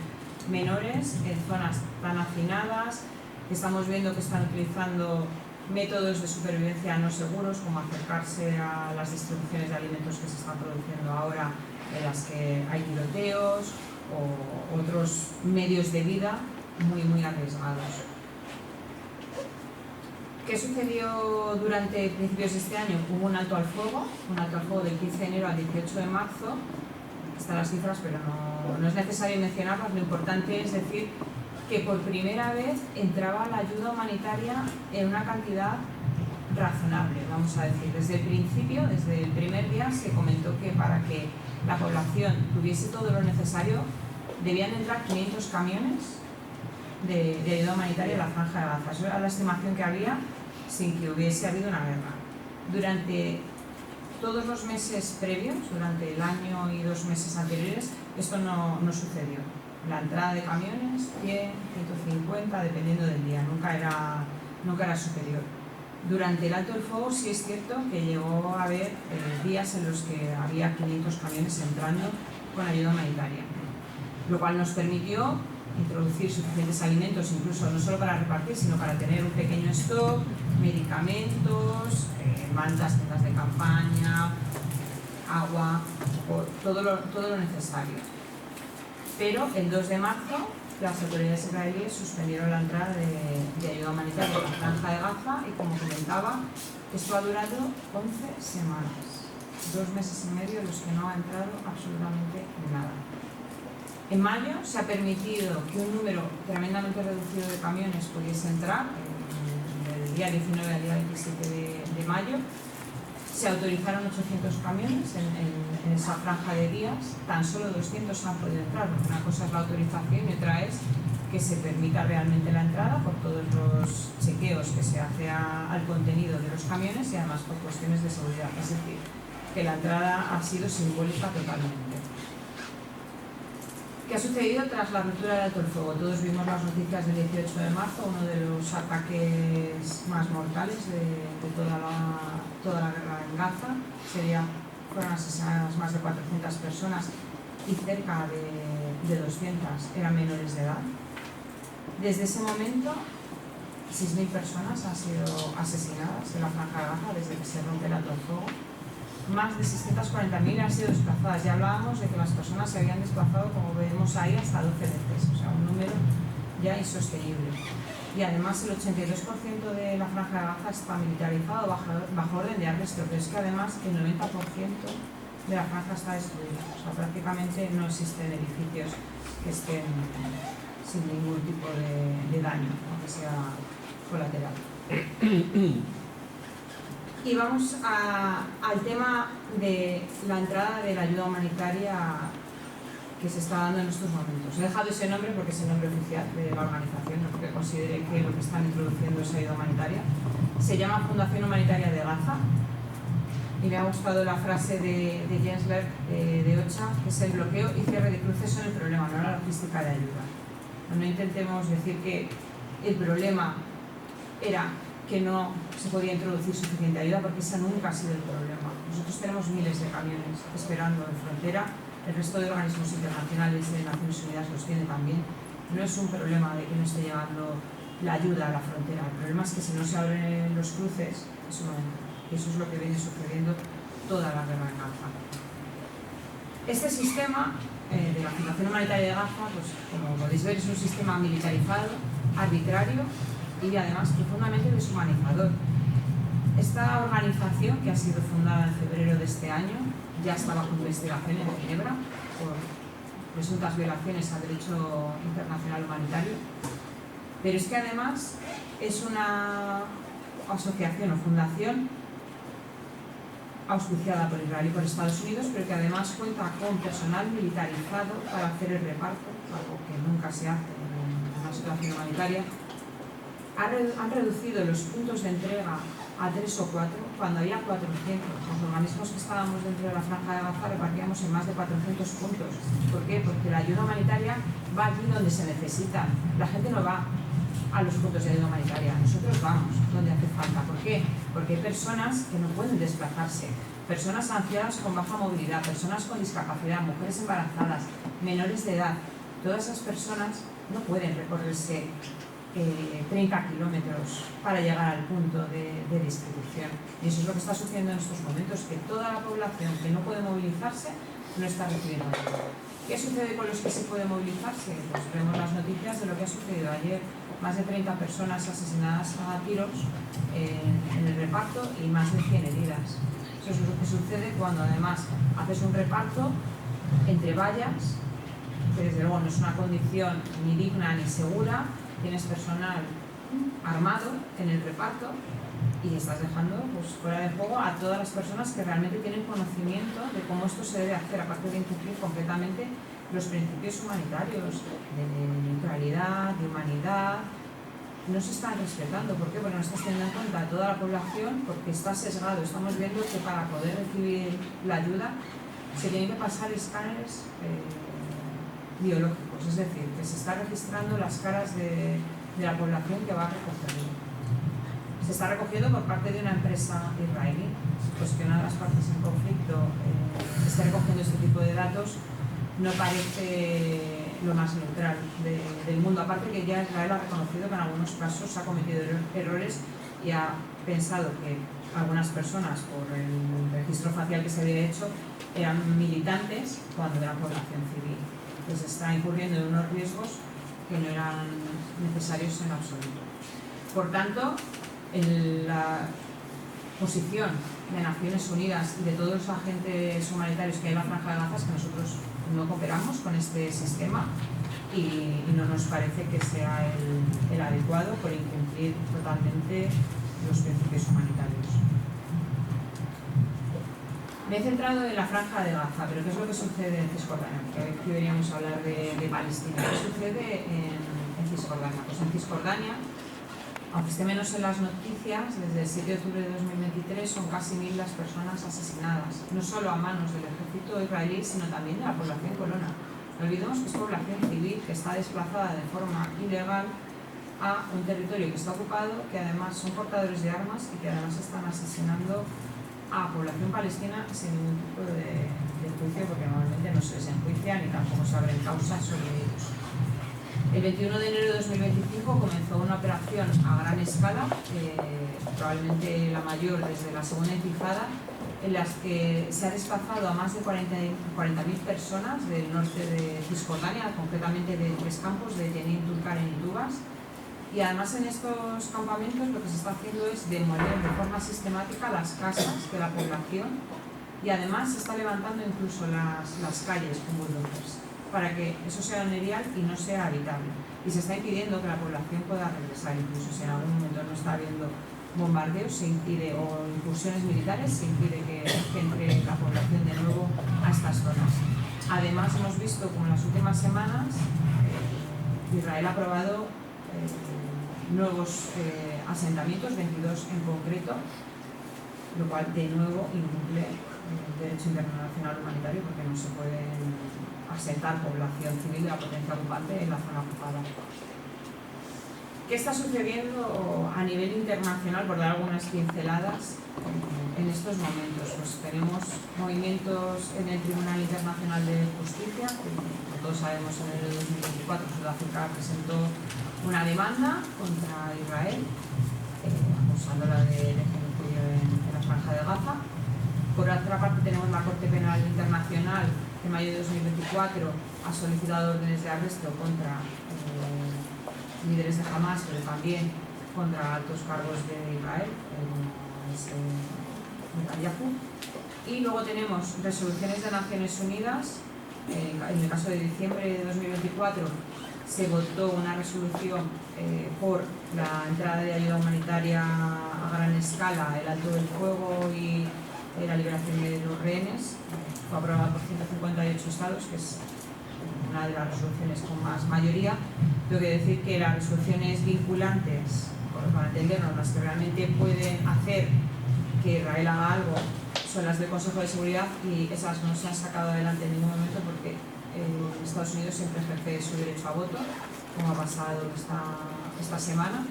menores en zonas tan hacinadas, que estamos viendo que están utilizando métodos de supervivencia no seguros, como acercarse a las distribuciones de alimentos que se están produciendo ahora, en las que hay tiroteos o otros medios de vida muy, muy arriesgados. ¿Qué sucedió durante principios de este año? Hubo un alto al fuego del 15 de enero al 18 de marzo. Están las cifras, pero no es necesario mencionarlas. Lo importante es decir que por primera vez entraba la ayuda humanitaria en una cantidad razonable, vamos a decir. Desde el principio, desde el primer día, se comentó que para que la población tuviese todo lo necesario debían entrar 500 camiones de ayuda humanitaria en la franja de Gaza. Eso era la estimación que había sin que hubiese habido una guerra. Durante todos los meses previos, durante el año y 2 meses anteriores, esto no sucedió. La entrada de camiones, 100, 150, dependiendo del día, nunca era superior. Durante el alto del fuego sí es cierto que llegó a haber días en los que había 500 camiones entrando con ayuda humanitaria, lo cual nos permitió introducir suficientes alimentos, incluso no solo para repartir, sino para tener un pequeño stock, medicamentos, mantas, tiendas de campaña, agua, todo lo necesario. Pero el 2 de marzo las autoridades israelíes suspendieron la entrada de ayuda humanitaria a la franja de Gaza, y como comentaba, esto ha durado 11 semanas. 2 meses y medio en los que no ha entrado absolutamente nada. En mayo se ha permitido que un número tremendamente reducido de camiones pudiese entrar, del día 19 al día 27 de mayo. Se autorizaron 800 camiones en esa franja de días, tan solo 200 han podido entrar, porque una cosa es la autorización y otra es que se permita realmente la entrada por todos los chequeos que se hace al contenido de los camiones y además por cuestiones de seguridad. Es decir, que la entrada ha sido simbólica totalmente. ¿Qué ha sucedido tras la ruptura del alto el fuego? Todos vimos las noticias del 18 de marzo, uno de los ataques más mortales de toda la guerra en Gaza. Fueron asesinadas más de 400 personas y cerca de 200 eran menores de edad. Desde ese momento, 6.000 personas han sido asesinadas en la franja de Gaza desde que se rompe el alto el fuego. Más de 640.000 han sido desplazadas. Ya hablábamos de que las personas se habían desplazado, como vemos ahí, hasta 12 veces, o sea, un número ya insostenible. Y además el 82% de la franja de Gaza está militarizado bajo orden de arresto, pero es que además el 90% de la franja está destruida. O sea, prácticamente no existen edificios que estén sin ningún tipo de daño, aunque sea colateral. Y vamos al tema de la entrada de la ayuda humanitaria que se está dando en estos momentos. He dejado ese nombre porque es el nombre oficial de la organización, no porque considere que lo que están introduciendo es ayuda humanitaria. Se llama Fundación Humanitaria de Gaza y me ha gustado la frase de Gensler de OCHA, que es: el bloqueo y cierre de cruces son el problema, no la logística de ayuda. No intentemos decir que el problema era que no se podía introducir suficiente ayuda, porque esa nunca ha sido el problema. Nosotros tenemos miles de camiones esperando en frontera, el resto de organismos internacionales de Naciones Unidas los tiene también. No es un problema de que no esté llegando la ayuda a la frontera, el problema es que si no se abren los cruces, eso no entra. Y eso es lo que viene sucediendo toda la guerra en Gaza. Este sistema de la Fundación Humanitaria de Gaza, pues, como podéis ver, es un sistema militarizado, arbitrario y además profundamente deshumanizador. Esta organización, que ha sido fundada en febrero de este año, ya está bajo investigación en Ginebra por presuntas violaciones al derecho internacional humanitario, pero es que además es una asociación o fundación auspiciada por Israel y por Estados Unidos, pero que además cuenta con personal militarizado para hacer el reparto, algo que nunca se hace en una situación humanitaria. Han reducido los puntos de entrega a 3 o 4, cuando había 400. Los organismos que estábamos dentro de la franja de Gaza repartíamos en más de 400 puntos. ¿Por qué? Porque la ayuda humanitaria va allí donde se necesita. La gente no va a los puntos de ayuda humanitaria, nosotros vamos donde hace falta. ¿Por qué? Porque hay personas que no pueden desplazarse, personas ancianas con baja movilidad, personas con discapacidad, mujeres embarazadas, menores de edad. Todas esas personas no pueden recorrerse 30 kilómetros para llegar al punto de distribución. Y eso es lo que está sucediendo en estos momentos, que toda la población que no puede movilizarse no está recibiendo ayuda. ¿Qué sucede con los que se puede movilizarse? Pues vemos las noticias de lo que ha sucedido ayer. Más de 30 personas asesinadas a tiros en el reparto y más de 100 heridas. Eso es lo que sucede cuando además haces un reparto entre vallas, que desde luego no es una condición ni digna ni segura. Tienes personal armado en el reparto y estás dejando pues, fuera de juego a todas las personas que realmente tienen conocimiento de cómo esto se debe hacer, aparte de incumplir completamente los principios humanitarios de neutralidad, de humanidad. No se están respetando. ¿Por qué? Porque no estás teniendo en cuenta a toda la población, porque está sesgado. Estamos viendo que para poder recibir la ayuda se tienen que pasar escáneres biológicos, es decir, que se está registrando las caras de la población que va a recogerlo. Se está recogiendo por parte de una empresa israelí, pues que una de las partes en conflicto esté recogiendo este tipo de datos no parece lo más neutral del mundo, aparte que ya Israel ha reconocido que en algunos casos ha cometido errores y ha pensado que algunas personas, por el registro facial que se había hecho, eran militantes cuando eran población civil. Pues está incurriendo en unos riesgos que no eran necesarios en absoluto. Por tanto, en la posición de Naciones Unidas y de todos los agentes humanitarios que hay en la Franja de Gaza es que nosotros no cooperamos con este sistema y no nos parece que sea el adecuado por incumplir totalmente los principios humanitarios. Me he centrado en la Franja de Gaza, pero ¿qué es lo que sucede en Cisjordania? Porque aquí deberíamos hablar de Palestina. ¿Qué sucede en Cisjordania? Pues en Cisjordania, aunque esté menos en las noticias, desde el 7 de octubre de 2023 son casi 1000 las personas asesinadas, no solo a manos del ejército israelí, sino también de la población colona. No olvidemos que es población civil que está desplazada de forma ilegal a un territorio que está ocupado, que además son portadores de armas y que además están asesinando a población palestina sin ningún tipo de juicio, porque normalmente no se les enjuicia ni tampoco se abren causas sobre ellos. El 21 de enero de 2025 comenzó una operación a gran escala, probablemente la mayor desde la segunda intifada, en las que se ha desplazado a más de 40.000 personas del norte de Cisjordania, concretamente de 3 campos, de Jenin, Tulkarem y Tubas. Y además en estos campamentos lo que se está haciendo es demoler de forma sistemática las casas de la población y además se está levantando incluso las calles con bulldozers para que eso sea aerial y no sea habitable. Y se está impidiendo que la población pueda regresar, incluso si en algún momento no está habiendo bombardeos se impide, o incursiones militares, se impide que entre la población de nuevo a estas zonas. Además hemos visto como en las últimas semanas Israel ha aprobado nuevos asentamientos, 22 en concreto, lo cual de nuevo incumple el derecho internacional humanitario porque no se puede asentar población civil de la potencia ocupante en la zona ocupada. ¿Qué está sucediendo a nivel internacional? Por dar algunas pinceladas en estos momentos. Pues tenemos movimientos en el Tribunal Internacional de Justicia, que como todos sabemos en el 2024 Sudáfrica presentó una demanda contra Israel, acusándola de genocidio en la Franja de Gaza. Por otra parte tenemos la Corte Penal Internacional, que en mayo de 2024 ha solicitado órdenes de arresto contra líderes de Hamas, pero también contra altos cargos de Israel, Netanyahu. Y luego tenemos resoluciones de Naciones Unidas. En el caso de diciembre de 2024 se votó una resolución por la entrada de ayuda humanitaria a gran escala, el alto del fuego y la liberación de los rehenes. Fue aprobada por 158 estados, que es una de las resoluciones con más mayoría. Tengo que decir que las resoluciones vinculantes, para entendernos, las que realmente pueden hacer que Israel haga algo, son las del Consejo de Seguridad, y esas no se han sacado adelante en ningún momento porque Estados Unidos siempre ejerce su derecho a voto, como ha pasado esta semana,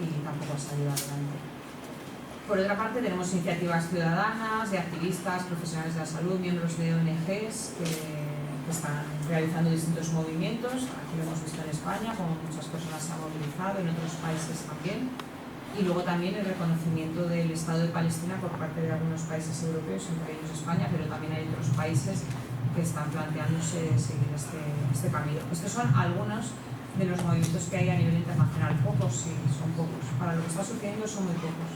y tampoco ha salido adelante. Por otra parte, tenemos iniciativas ciudadanas, de activistas, profesionales de la salud, miembros de ONGs que están realizando distintos movimientos. Aquí lo hemos visto en España, como muchas personas se han movilizado, en otros países también. Y luego también el reconocimiento del Estado de Palestina por parte de algunos países europeos, entre ellos España, pero también hay otros países que están planteándose seguir este camino. Estos son algunos de los movimientos que hay a nivel internacional. Pocos, sí, son pocos. Para lo que está sucediendo son muy pocos.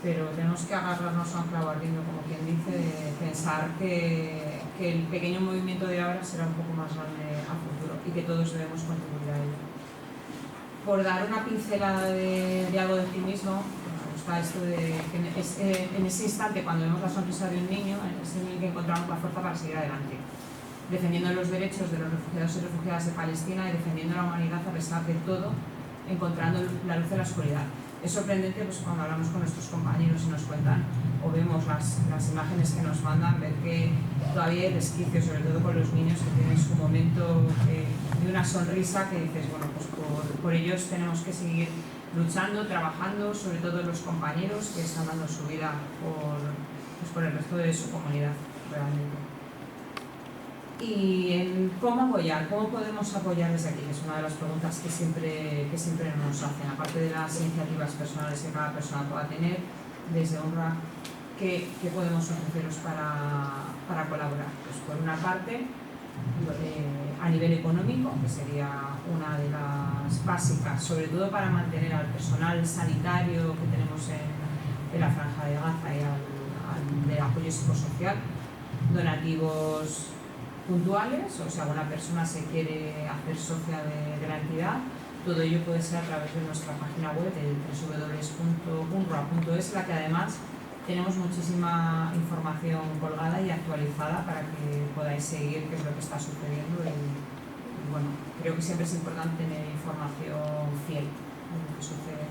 Pero tenemos que agarrarnos a un clavo ardiendo, como quien dice, de pensar que el pequeño movimiento de ahora será un poco más grande a futuro y que todos debemos contribuir a ello. Por dar una pincelada de algo de optimismo, me gusta esto de que en ese instante, cuando vemos la sonrisa de un niño, es en el que encontramos la fuerza para seguir adelante, defendiendo los derechos de los refugiados y refugiadas de Palestina y defendiendo la humanidad a pesar de todo, encontrando la luz en la oscuridad. Es sorprendente pues, cuando hablamos con nuestros compañeros y nos cuentan o vemos las imágenes que nos mandan, ver que todavía hay resquicios, sobre todo con los niños que tienen su momento de una sonrisa que dices, bueno, pues por ellos tenemos que seguir luchando, trabajando, sobre todo los compañeros que están dando su vida por el resto de su comunidad, realmente. Y en cómo apoyar, cómo podemos apoyar desde aquí, que es una de las preguntas que siempre nos hacen, aparte de las iniciativas personales que cada persona pueda tener, desde UNRWA, ¿qué podemos ofreceros para colaborar? Pues por una parte, a nivel económico, que sería una de las básicas, sobre todo para mantener al personal sanitario que tenemos en la Franja de Gaza y de apoyo psicosocial, donativos puntuales, o si alguna persona se quiere hacer socia de la entidad. Todo ello puede ser a través de nuestra página web de www.unrwa.es, la que además tenemos muchísima información colgada y actualizada para que podáis seguir qué es lo que está sucediendo y bueno, creo que siempre es importante tener información fiel de lo que sucede.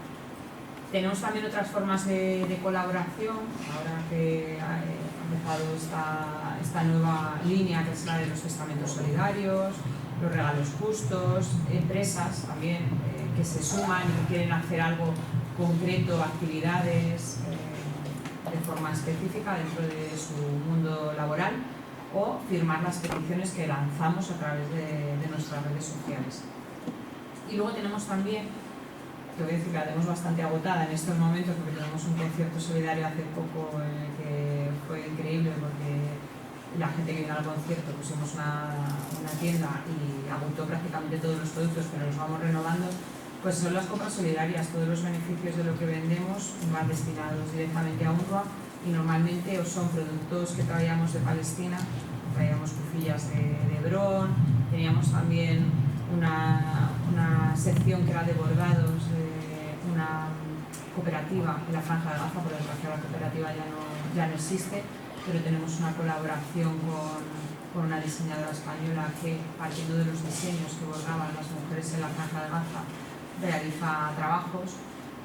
Tenemos también otras formas de colaboración, ahora que ha empezado esta nueva línea que es la de los testamentos solidarios, los regalos justos, empresas también que se suman y que quieren hacer algo concreto, actividades de forma específica dentro de su mundo laboral, o firmar las peticiones que lanzamos a través de nuestras redes sociales. Y luego tenemos también, te voy a decir que la tenemos bastante agotada en estos momentos porque tenemos un concierto solidario hace poco que fue increíble porque la gente que vino al concierto pusimos una tienda y agotó prácticamente todos los productos, pero los vamos renovando. Pues son las compras solidarias, todos los beneficios de lo que vendemos van destinados directamente a UNRWA y normalmente o son productos que traíamos de Palestina, traíamos cufillas de Hebrón, teníamos también una sección que era de bordados de una cooperativa en la Franja de Gaza, por desgracia la cooperativa ya no existe, pero tenemos una colaboración con una diseñadora española que, partiendo de los diseños que bordaban las mujeres en la Franja de Gaza, realiza trabajos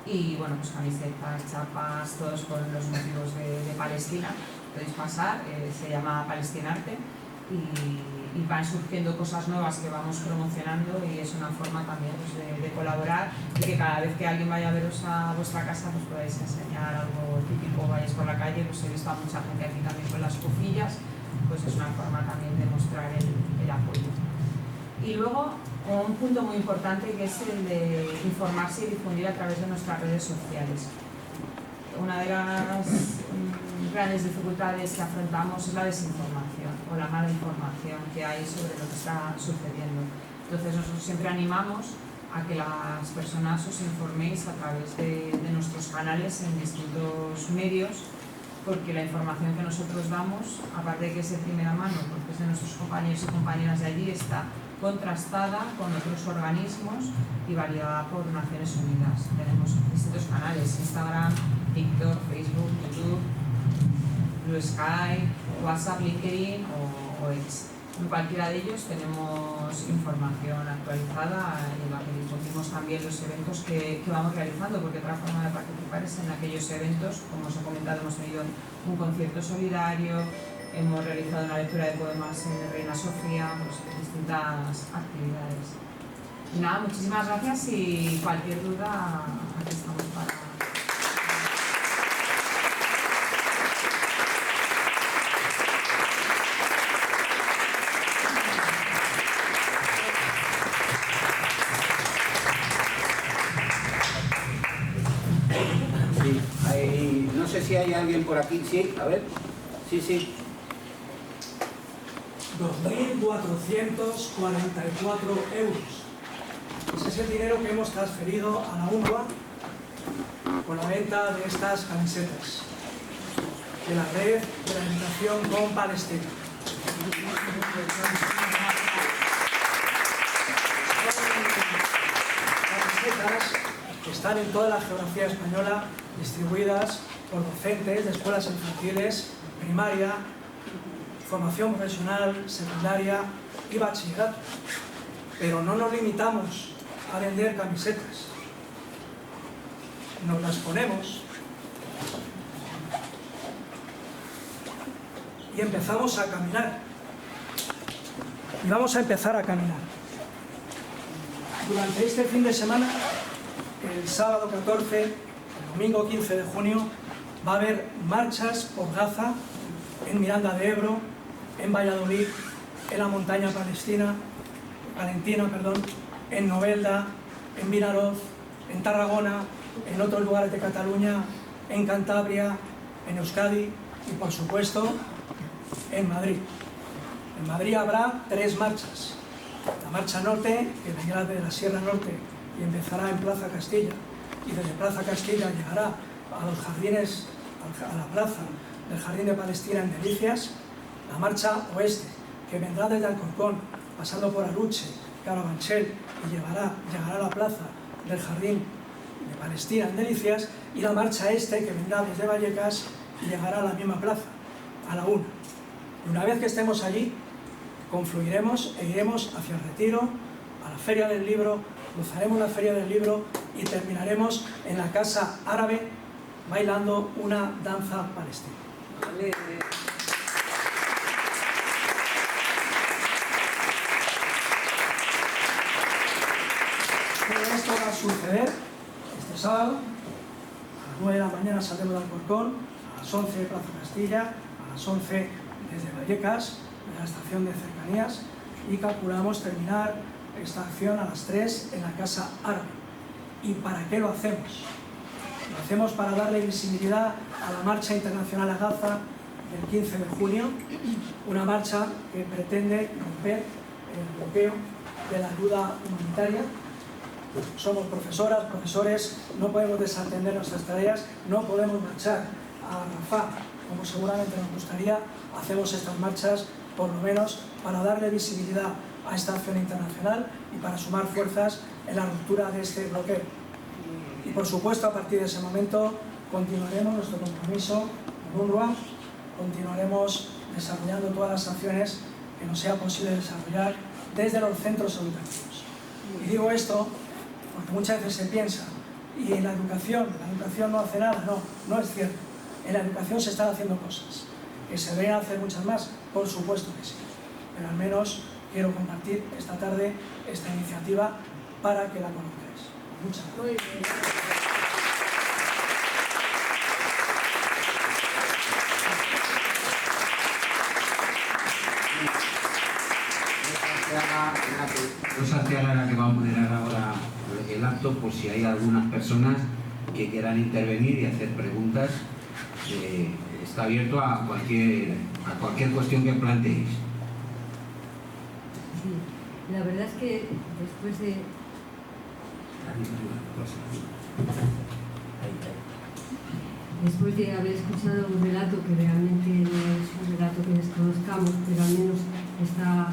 y bueno, pues camisetas, chapas, todos con los motivos de Palestina. Podéis pasar, se llama Palestinarte y van surgiendo cosas nuevas que vamos promocionando y es una forma también pues, de colaborar y que cada vez que alguien vaya a veros a vuestra casa pues podáis enseñar algo típico, vayáis por la calle, pues he visto a mucha gente aquí también con las cufillas, pues es una forma también de mostrar el apoyo. Y luego un punto muy importante que es el de informarse y difundir a través de nuestras redes sociales. Una de las grandes dificultades que afrontamos es la desinformación o la mala información que hay sobre lo que está sucediendo. Entonces nosotros siempre animamos a que las personas os informéis a través de nuestros canales en distintos medios, porque la información que nosotros damos, aparte de que es de primera mano, porque es de nuestros compañeros y compañeras de allí, está contrastada con otros organismos y validada por Naciones Unidas. Tenemos distintos canales, Instagram, TikTok, Facebook, YouTube, Blue Sky, WhatsApp, LinkedIn o X. En cualquiera de ellos tenemos información actualizada en la que difundimos también los eventos que vamos realizando, porque otra forma de participar es en aquellos eventos, como os he comentado, hemos tenido un concierto solidario, hemos realizado una lectura de poemas en Reina Sofía, pues distintas actividades. Y nada, muchísimas gracias y cualquier duda, aquí estamos para... No sé si hay alguien por aquí. Sí, a ver. Sí. 2.444 euros. Ese es el dinero que hemos transferido a la UNRWA con la venta de estas camisetas de la red de la alimentación con Palestina. Camisetas que están en toda la geografía española, distribuidas por docentes de escuelas infantiles, primaria, formación profesional, secundaria y bachillerato. Pero no nos limitamos a vender camisetas. Nos las ponemos y empezamos a caminar. Y vamos a empezar a caminar. Durante este fin de semana, el sábado 14, el domingo 15 de junio, va a haber marchas por Gaza, en Miranda de Ebro, en Valladolid, en la montaña palentina, en Novelda, en Vinaroz, en Tarragona, en otros lugares de Cataluña, en Cantabria, en Euskadi y, por supuesto, en Madrid. En Madrid habrá 3 marchas. La marcha norte, que vendrá de la Sierra Norte y empezará en Plaza Castilla, y desde Plaza Castilla llegará a los jardines, a la plaza del Jardín de Palestina en Delicias, la marcha oeste, que vendrá desde Alcorcón, pasando por Aluche, Carabanchel, y llegará a la plaza del Jardín de Palestina en Delicias, y la marcha este, que vendrá desde Vallecas y llegará a la misma plaza, a la 1. Y una vez que estemos allí, confluiremos e iremos hacia el Retiro, a la Feria del Libro, cruzaremos la Feria del Libro y terminaremos en la Casa Árabe bailando una danza palestina. Todo esto va a suceder este sábado. A las 9 de la mañana saldremos de Alcorcón, a las 11 de Plaza Castilla, a las 11 desde Vallecas, de la estación de cercanías, y calculamos terminar esta acción a las 3 en la Casa Árabe. ¿Y para qué lo hacemos? Lo hacemos para darle visibilidad a la Marcha Internacional a Gaza del 15 de junio, una marcha que pretende romper el bloqueo de la ayuda humanitaria. Somos profesoras, profesores, no podemos desatender nuestras tareas, no podemos marchar a Rafah como seguramente nos gustaría. Hacemos estas marchas por lo menos para darle visibilidad a esta acción internacional y para sumar fuerzas en la ruptura de este bloqueo. Y por supuesto, a partir de ese momento continuaremos nuestro compromiso con UNRWA, continuaremos desarrollando todas las acciones que nos sea posible desarrollar desde los centros educativos. Y digo esto porque muchas veces se piensa, y en la educación no hace nada. No es cierto. En la educación se están haciendo cosas. ¿Que se deberían hacer muchas más? Por supuesto que sí. Pero al menos quiero compartir esta tarde esta iniciativa para que la conozcáis. Muchas gracias. Muy bien. Rosa Arteaga, la que va a moderar ahora el acto, por si hay algunas personas que quieran intervenir y hacer preguntas. Está abierto a cualquier cuestión que planteéis. Sí, la verdad es que después de haber escuchado un relato que realmente no es un relato que desconozcamos, pero al menos está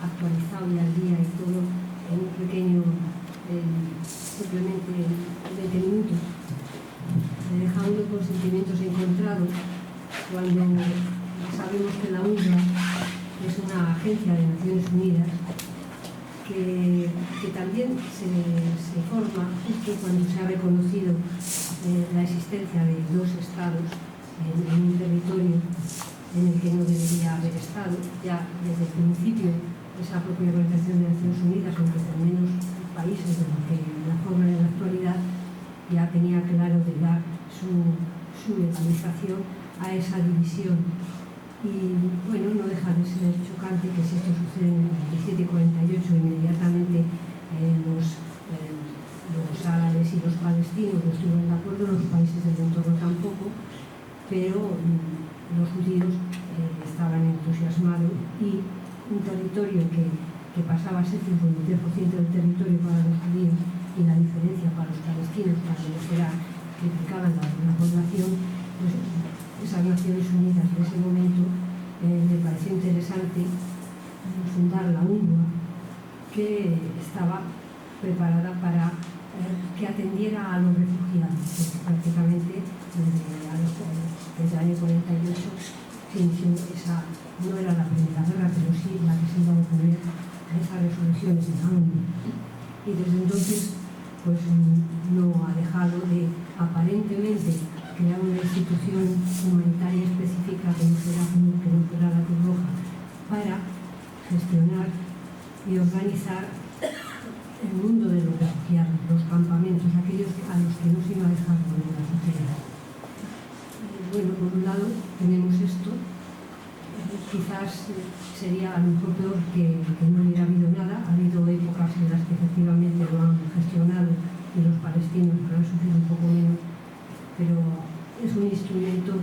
actualizado y al día y todo en un pequeño, simplemente 20 minutos, me deja uno con sentimientos encontrados cuando sabemos que la UNRWA es una agencia de Naciones Unidas que también se forma justo cuando se ha reconocido la existencia de dos estados en un territorio en el que no debería haber estado. Ya desde el principio esa propia Organización de Naciones Unidas, aunque con menos países de lo que la forma en la actualidad, ya tenía claro de dar su legalización a esa división. Y bueno, no deja de ser chocante que si esto sucede en el 1748, inmediatamente los árabes y los palestinos no estuvieron de acuerdo, los países del entorno tampoco, pero los judíos estaban entusiasmados, y un territorio que pasaba a ser 53% del territorio para los judíos y la diferencia para los palestinos, para los que criticaban la población, pues esas Naciones Unidas de ese momento me pareció interesante fundar la UNRWA, que estaba preparada para que atendiera a los refugiados, que prácticamente desde el año 48 se inició esa, no era la Primera Guerra, pero sí la que se iba a oponer a esas resoluciones de la ONU. Y desde entonces pues no ha dejado de aparentemente crear una institución humanitaria específica que no fuera la Cruz Roja, para gestionar y organizar el mundo de los refugiados, los campamentos, aquellos a los que no se iba a dejar volver a la sociedad. Bueno, por un lado tenemos esto, quizás sería a lo mejor peor que no hubiera habido nada. Ha habido épocas en las que efectivamente lo han gestionado y los palestinos han sufrido un poco menos, pero es un instrumento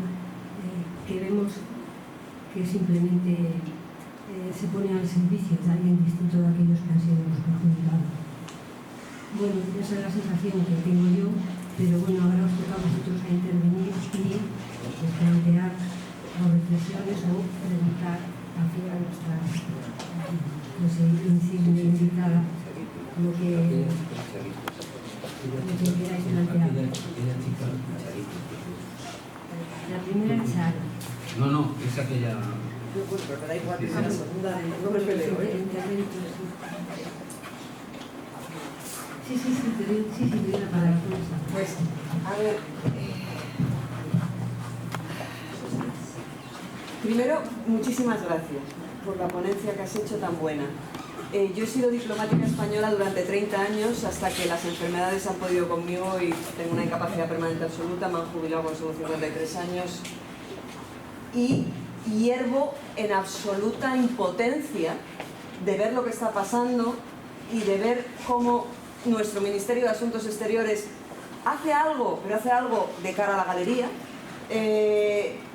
que vemos que simplemente se pone al servicio de alguien distinto de aquellos que han sido los perjudicados. Bueno, esa es la sensación que tengo yo, pero bueno, ahora os toca a vosotros a intervenir y plantear reflexiones o preguntar hacia nuestra insigne invitada lo que queráis plantear. La primera es Charo. No, es aquella... No, pues, pero me da igual que sea la segunda, no me peleo, ¿eh? Sí, te doy la palabra. Pues, a ver, primero, muchísimas gracias por la ponencia que has hecho tan buena. Yo he sido diplomática española durante 30 años hasta que las enfermedades han podido conmigo y tengo una incapacidad permanente absoluta, me han jubilado con solo 53 años y hiervo en absoluta impotencia de ver lo que está pasando y de ver cómo nuestro Ministerio de Asuntos Exteriores hace algo, pero hace algo de cara a la galería,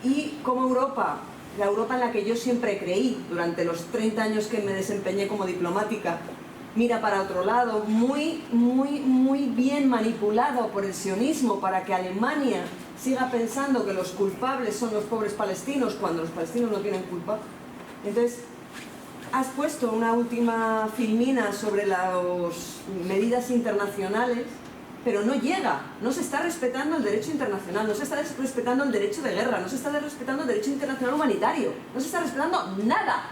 y cómo Europa, la Europa en la que yo siempre creí durante los 30 años que me desempeñé como diplomática, mira para otro lado, muy bien manipulado por el sionismo para que Alemania siga pensando que los culpables son los pobres palestinos cuando los palestinos no tienen culpa. Entonces, has puesto una última filmina sobre las medidas internacionales, pero no llega, no se está respetando el derecho internacional, no se está respetando el derecho de guerra, no se está respetando el derecho internacional humanitario, no se está respetando nada.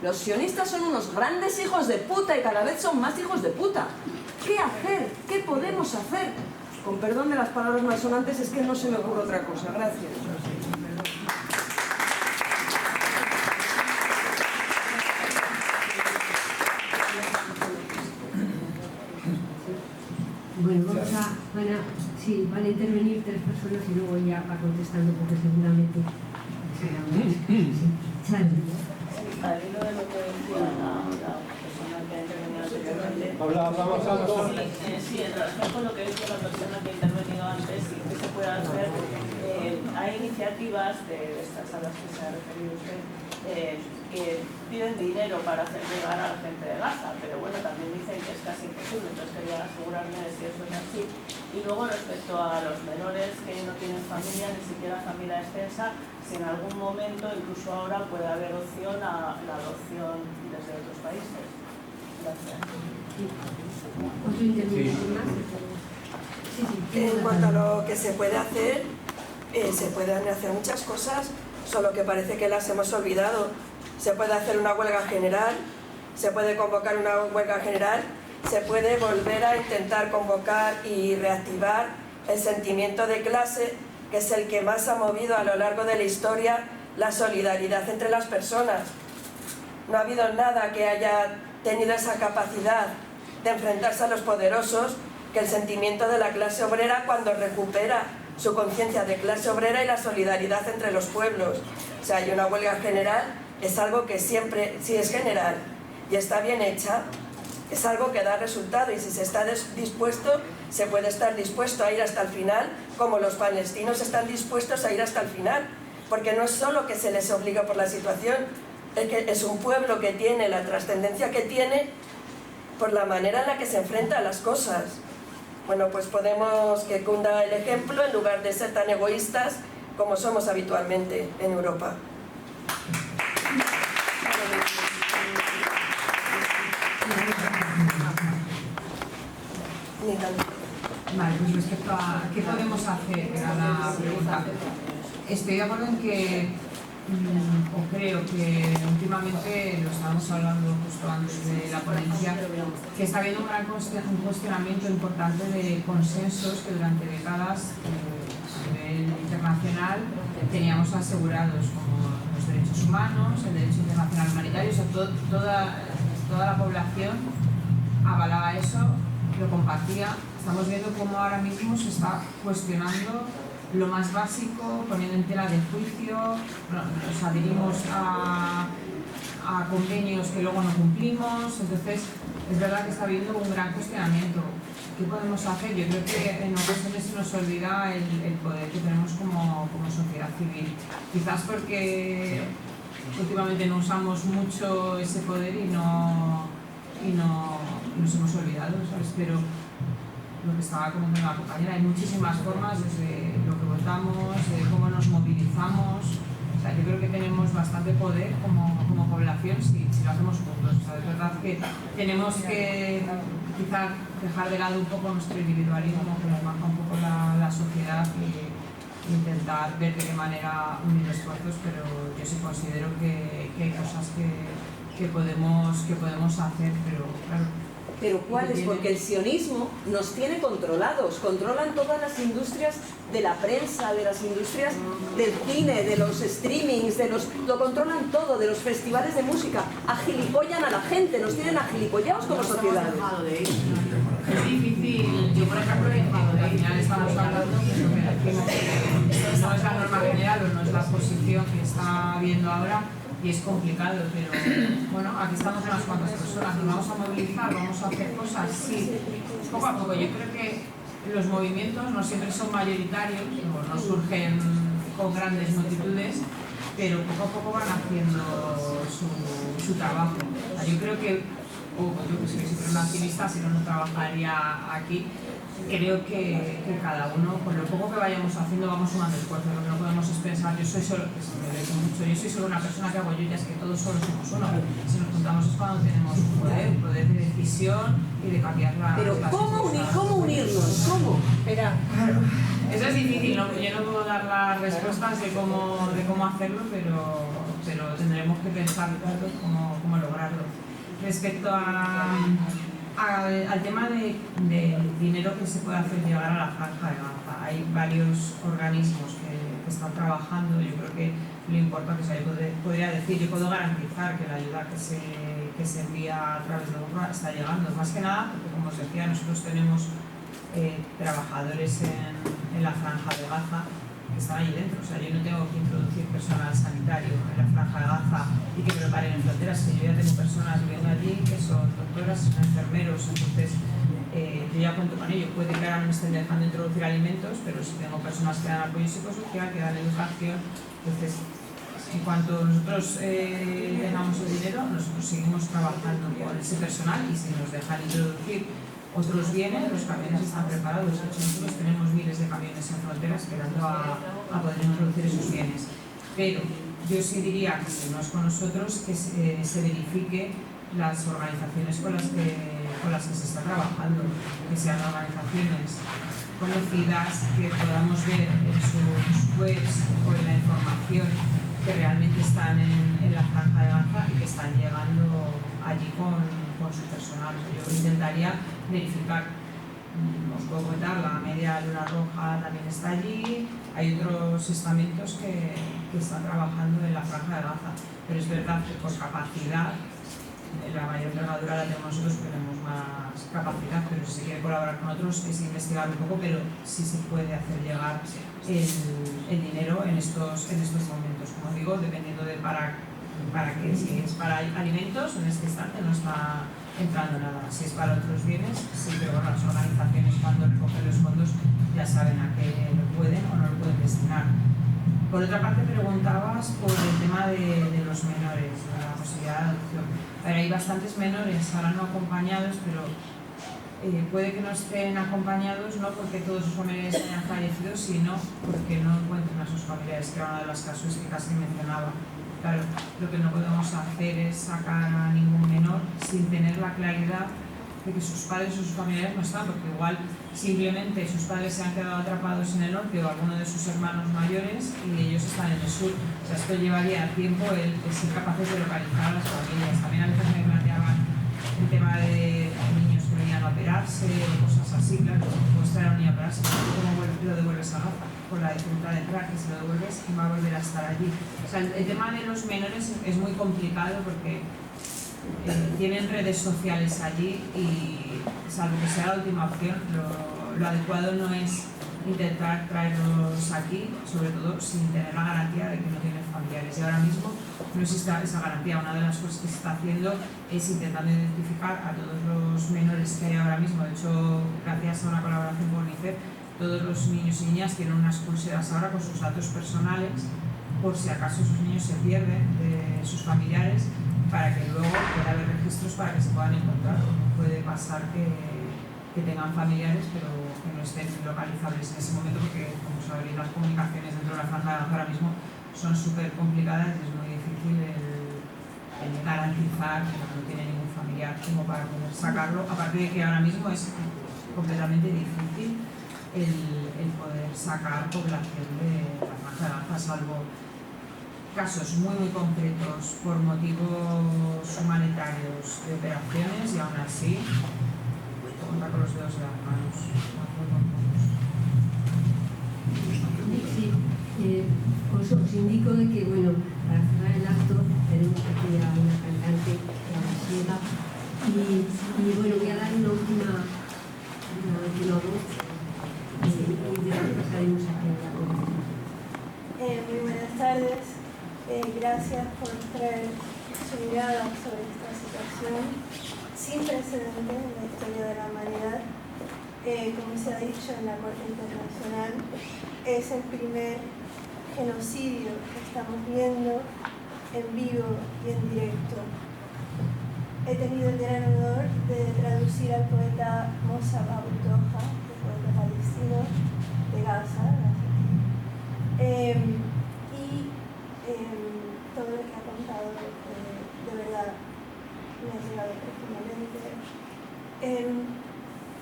Los sionistas son unos grandes hijos de puta y cada vez son más hijos de puta. ¿Qué hacer? ¿Qué podemos hacer? Con perdón de las palabras malsonantes, es que no se me ocurre otra cosa. Gracias. Bueno, van a intervenir 3 personas y luego ya va contestando porque seguramente será más. Sí. Charo. Al hilo de lo que decía la persona que ha intervenido anteriormente. Hablamos alto. Sí, en relación con lo que dice la persona que ha intervenido antes y que se puede hacer, hay iniciativas de estas a las que se ha referido usted que piden dinero para hacer llegar a la gente de Gaza, pero bueno, también dicen que es casi imposible, entonces quería asegurarme de si eso es así. Y luego respecto a los menores que no tienen familia, ni siquiera familia extensa, si en algún momento, incluso ahora, puede haber opción a la adopción desde otros países. Gracias. ¿Otro interviniente más? En cuanto a lo que se puede hacer, se pueden hacer muchas cosas, solo que parece que las hemos olvidado. Se puede hacer una huelga general, se puede convocar una huelga general, se puede volver a intentar convocar y reactivar el sentimiento de clase, que es el que más ha movido a lo largo de la historia la solidaridad entre las personas. No ha habido nada que haya tenido esa capacidad de enfrentarse a los poderosos que el sentimiento de la clase obrera cuando recupera su conciencia de clase obrera y la solidaridad entre los pueblos. O sea, hay una huelga general, es algo que siempre, si es general y está bien hecha, es algo que da resultado, y si se está dispuesto, se puede estar dispuesto a ir hasta el final, como los palestinos están dispuestos a ir hasta el final, porque no es solo que se les obliga por la situación, es que es un pueblo que tiene la trascendencia que tiene por la manera en la que se enfrenta a las cosas. Bueno, pues podemos que cunda el ejemplo en lugar de ser tan egoístas como somos habitualmente en Europa. Vale, pues respecto a qué podemos hacer, era la pregunta. Estoy de acuerdo en que, o creo que últimamente, lo estábamos hablando justo antes de la ponencia, que está habiendo un gran cuestionamiento importante de consensos que durante décadas a nivel internacional teníamos asegurados, como los derechos humanos, el derecho internacional humanitario, o sea, toda la población avalaba eso, lo compartía. Estamos viendo cómo ahora mismo se está cuestionando lo más básico, poniendo en tela de juicio, nos adherimos a convenios que luego no cumplimos. Entonces es verdad que está habiendo un gran cuestionamiento. ¿Qué podemos hacer? Yo creo que en ocasiones se nos olvida el poder que tenemos como sociedad civil, quizás porque últimamente no usamos mucho ese poder y nos hemos olvidado, ¿sabes? Pero lo que estaba comentando la compañera, hay muchísimas formas, desde lo que votamos, de cómo nos movilizamos. O sea, yo creo que tenemos bastante poder como población si lo hacemos juntos. O sea, es verdad que tenemos que quizás dejar de lado un poco nuestro individualismo, que nos marca un poco la sociedad, y intentar ver de qué manera unir esfuerzos, pero yo sí considero que hay cosas que podemos hacer, pero claro. ¿Pero cuáles? Porque el sionismo nos tiene controlados, controlan todas las industrias de la prensa, de las industrias del cine, de los streamings, lo controlan todo, de los festivales de música, agilipollan a la gente, nos tienen agilipollados como sociedad. Es difícil, yo por ejemplo he dejado de ir, al final estamos hablando de lo que decimos, no es la norma general o no es la posición que está habiendo ahora, y es complicado, pero bueno, aquí estamos unas cuantas personas, nos vamos a movilizar, vamos a hacer cosas, sí, poco a poco. Yo creo que los movimientos no siempre son mayoritarios, o no surgen con grandes multitudes, pero poco a poco van haciendo su trabajo. Yo creo que, yo que soy siempre una activista, si no trabajaría aquí. Creo que cada uno, con lo poco que vayamos haciendo, vamos sumando esfuerzos. Lo que no podemos es pensar, yo soy solo una persona que hago yo, ya es que todos solo somos uno. Si nos juntamos es cuando tenemos un poder de decisión y de cambiar la... Pero ¿cómo unirnos? ¿Cómo? Claro, eso es difícil, ¿no? Yo no puedo dar las respuestas de cómo hacerlo, pero tendremos que pensar cómo lograrlo. Respecto al tema del dinero que se puede hacer llegar a la Franja de Gaza, hay varios organismos que están trabajando. Yo creo que lo importante, o sea, yo podría decir, yo puedo garantizar que la ayuda que se envía a través de UNRWA está llegando, más que nada porque, como os decía, nosotros tenemos trabajadores en la Franja de Gaza que están allí dentro. O sea, yo no tengo que introducir personal sanitario en la Franja de Gaza y que preparen en fronteras, que yo ya tengo personas viviendo allí que son doctoras, son enfermeros, entonces yo ya cuento con ello. Puede que ahora no me estén dejando introducir alimentos, pero si tengo personas que dan apoyo psicosocial, que dan educación, entonces en cuanto nosotros tengamos el dinero, nosotros seguimos trabajando con ese personal, y si nos dejan introducir otros bienes, los camiones están preparados. Nosotros tenemos miles de camiones en fronteras esperando a poder introducir esos bienes. Pero yo sí diría que si no es con nosotros, que se verifique las organizaciones con las que se está trabajando, que sean organizaciones conocidas, que podamos ver en sus webs o en la información que realmente están en la Franja de Gaza y que están llegando allí con su personal. Yo intentaría verificar, os puedo contar, la Media Luna Roja también está allí, hay otros estamentos que están trabajando en la Franja de Gaza, pero es verdad que por capacidad, la mayor envergadura la tenemos nosotros, que tenemos más capacidad, pero si se quiere colaborar con otros es investigar un poco, pero sí se puede hacer llegar el dinero en estos momentos. Como digo, dependiendo de para qué. Si es para alimentos, en este instante no está entrando nada. Si es para otros bienes, sí, pero bueno, las organizaciones cuando recogen los fondos ya saben a qué lo pueden o no lo pueden destinar. Por otra parte, preguntabas por el tema de los menores, la posibilidad de adopción. Pero hay bastantes menores, ahora no acompañados, pero puede que no estén acompañados no porque todos sus familiares hayan fallecido, sino porque no encuentran a sus familiares, que era una de las casos que casi mencionaba. Claro, lo que no podemos hacer es sacar a ningún menor sin tener la claridad de que sus padres o sus familiares no están, porque igual simplemente sus padres se han quedado atrapados en el norte o alguno de sus hermanos mayores y ellos están en el sur. O sea, esto llevaría tiempo el ser capaces de localizar a las familias. También a veces me planteaban el tema de niños que venían a operarse o cosas así. Claro, puedes traer a un niño a operarse, ¿cómo lo devuelves a Gaza? Con la dificultad de entrar, que si lo devuelves, ¿quién va a volver a estar allí? O sea, el tema de los menores es muy complicado porque tienen redes sociales allí y, salvo que sea la última opción, lo adecuado no es intentar traerlos aquí, sobre todo sin tener la garantía de que no tienen familiares. Y ahora mismo no existe esa garantía. Una de las cosas que se está haciendo es intentando identificar a todos los menores que hay ahora mismo. De hecho, gracias a una colaboración con UNICEF, todos los niños y niñas tienen unas pulseras ahora con sus datos personales, por si acaso sus niños se pierden de sus familiares, para que luego pueda haber registros para que se puedan encontrar. No puede pasar que que tengan familiares pero que no estén localizables en ese momento, porque como sabéis las comunicaciones dentro de la franja de Gaza ahora mismo son súper complicadas y es muy difícil el garantizar que no tiene ningún familiar como para poder sacarlo, aparte de que ahora mismo es completamente difícil el poder sacar población de la franja de Gaza, salvo casos muy concretos por motivos humanitarios de operaciones, y aún así contar con los dedos de las manos. Sí, os indico de que, bueno, para cerrar el acto tenemos aquí a una cantante, la Siega, y bueno, voy a dar una última voz y después pasaremos aquí a la conversación. Muy buenas tardes. Gracias por traer su mirada sobre esta situación sin precedentes en la historia de la humanidad. Como se ha dicho en la Corte Internacional, es el primer genocidio que estamos viendo en vivo y en directo. He tenido el gran honor de traducir al poeta Mosa Abu Toha, el poeta palestino de Gaza, todo lo que ha contado de verdad me ha llegado profundamente.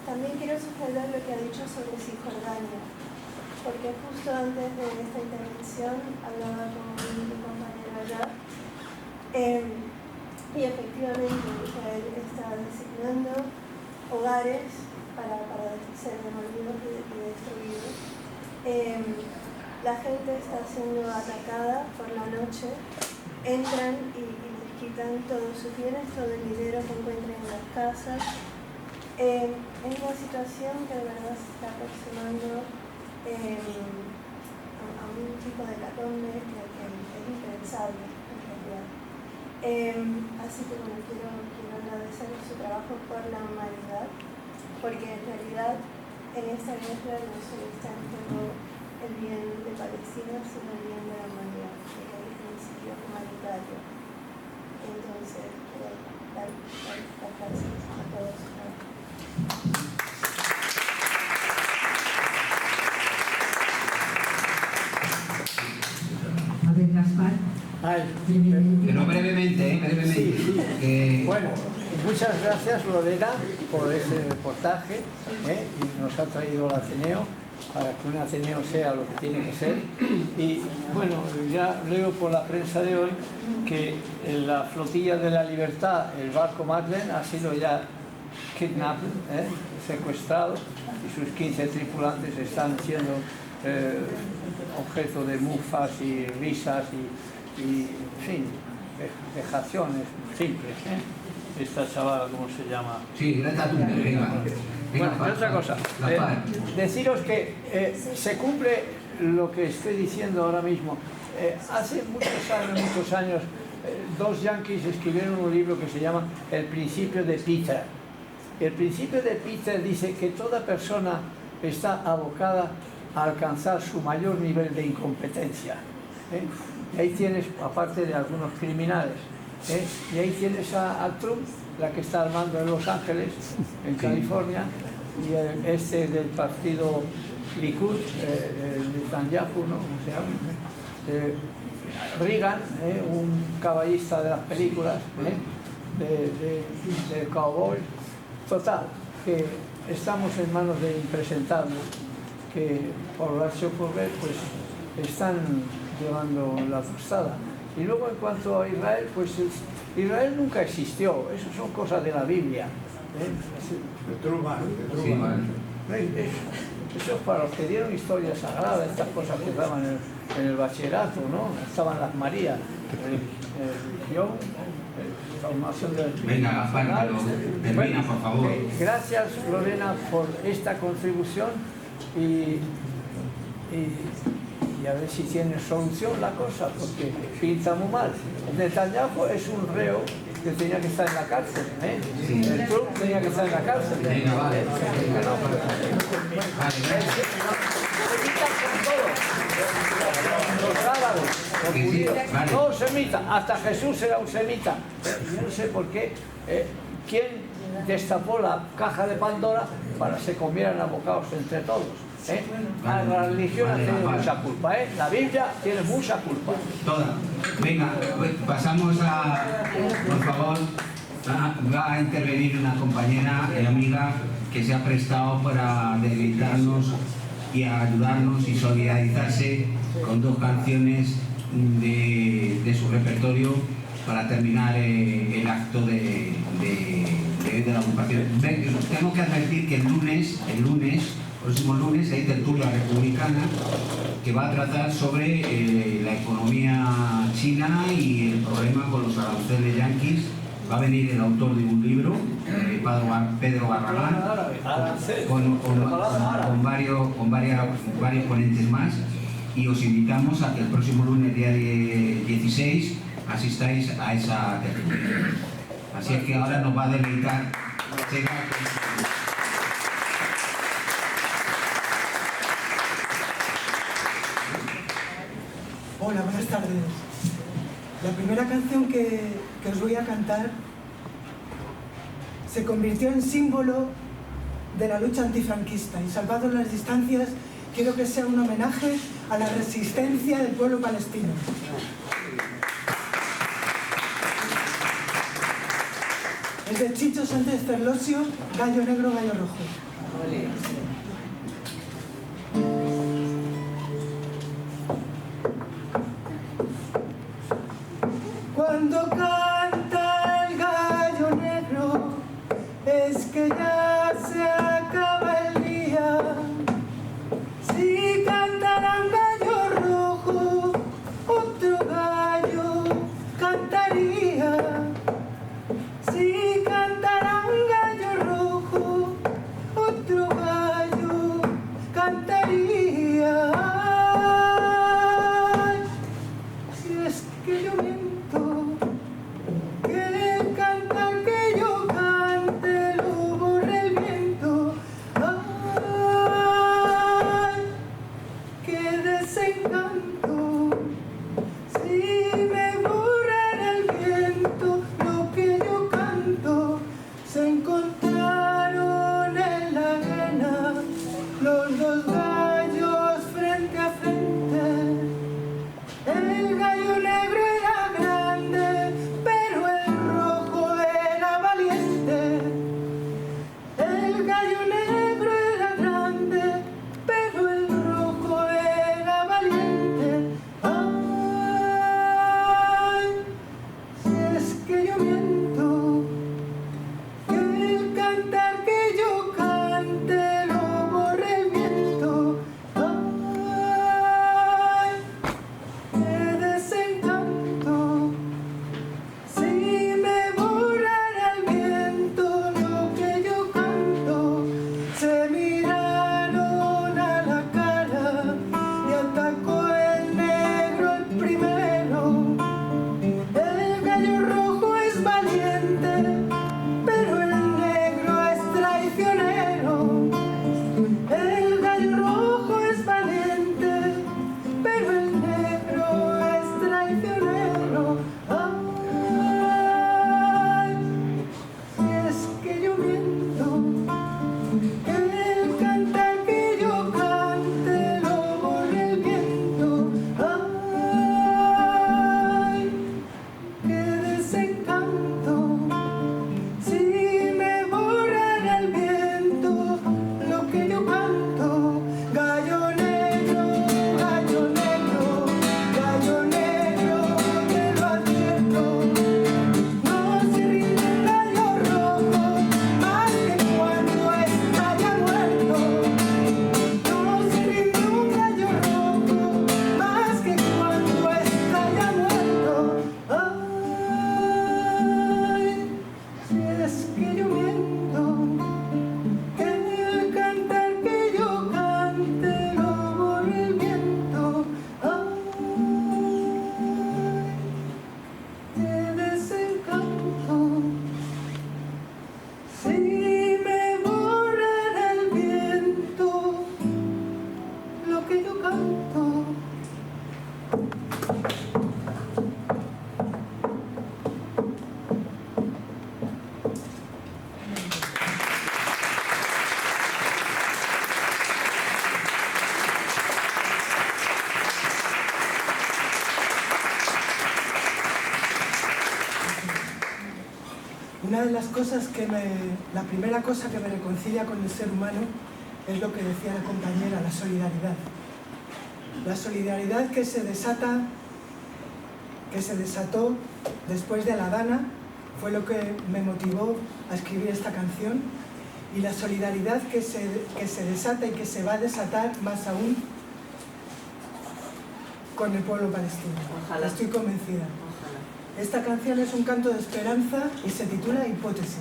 También quiero sugerir lo que ha dicho sobre Cisjordania, porque justo antes de esta intervención hablaba con mi compañero allá, y efectivamente Israel está designando hogares para ser demolidos y destruidos. La gente está siendo atacada por la noche, entran y les quitan todos sus bienes, todo el dinero que encuentran en las casas. Es una situación que de verdad se está aproximando a un tipo de hecatombe que es impensable en realidad. Así que bueno, quiero agradecer su trabajo por la humanidad, porque en realidad en esta guerra no solo está en juego el bien de Palestina, sino el bien de la humanidad, que es el principio humanitario. Entonces, quiero dar las gracias a todos. A ver, Gaspar. Pero brevemente. Sí. Bueno, muchas gracias Lorena por ese reportaje, y nos ha traído el Ateneo para que un Ateneo sea lo que tiene que ser. Y bueno, ya leo por la prensa de hoy que en la flotilla de la Libertad, el barco Madeleine, ha sido ya kidnapped, secuestrado, y sus 15 tripulantes están siendo objeto de mufas y risas y en fin, vejaciones simples. Esta chavala, ¿cómo se llama? Sí, Greta Thunberg, venga. Bueno, y otra cosa, deciros que se cumple lo que estoy diciendo ahora mismo. Hace muchos años, dos yanquis escribieron un libro que se llama El principio de Peter. El principio de Peter dice que toda persona está abocada a alcanzar su mayor nivel de incompetencia. Ahí tienes, aparte de algunos criminales, y ahí tienes a Trump, la que está armando en Los Ángeles, en California, y este del partido Likud, Netanyahu, ¿no? ¿Cómo se llama? Reagan, un caballista de las películas, de cowboy. Total, que estamos en manos de impresentables que por lo hecho por ver, pues están llevando la tostada. Y luego en cuanto a Israel, pues Israel nunca existió, eso son cosas de la Biblia. Eso es para los que dieron historia sagrada, estas cosas que estaban en el bachillerato, ¿no? Estaban las Marías, religión, formación del... Venga, Gaspar, termina, por favor. Gracias, Lorena, por esta contribución y a ver si tiene solución la cosa, porque pinta muy mal. Netanyahu es un reo que tenía que estar en la cárcel, Sí. El Trump tenía que estar en la cárcel. Venga, vale. Los árabes, los judíos, todos semitas, hasta Jesús era un semita. Yo no sé por qué, ¿quién destapó la caja de Pandora para que se comieran abocados entre todos. La religión tiene mucha culpa, la Biblia tiene mucha culpa. Toda. Venga, pasamos a, por favor, va a intervenir una compañera y amiga que se ha prestado para deleitarnos y a ayudarnos y solidarizarse con 2 canciones de su repertorio para terminar el acto de la ocupación. Tengo que advertir que el próximo lunes hay tertulia republicana que va a tratar sobre la economía china y el problema con los aranceles yanquis. Va a venir el autor de un libro, Pedro Barragán, con varios ponentes más, y os invitamos a que el próximo lunes, día 16, asistáis a esa tertulia. Así es que ahora nos va a deleitar. Hola, buenas tardes. La primera canción que os voy a cantar se convirtió en símbolo de la lucha antifranquista y, salvado las distancias, quiero que sea un homenaje a la resistencia del pueblo palestino. Es de Chicho Sánchez Ferlosio, Gallo Negro, Gallo Rojo. Cuando canta el gallo negro, es que ya se acaba el día. Si cantara un gallo rojo, otro gallo cantaría. Si cantara un gallo rojo, otro gallo cantaría. Si es que yo miento, las cosas la primera cosa que me reconcilia con el ser humano es lo que decía la compañera, la solidaridad. La solidaridad que se desató después de la Dana fue lo que me motivó a escribir esta canción, y la solidaridad que se desata y que se va a desatar más aún con el pueblo palestino. Ojalá. Estoy convencida. Ojalá. Esta canción es un canto de esperanza y se titula Hipótesis.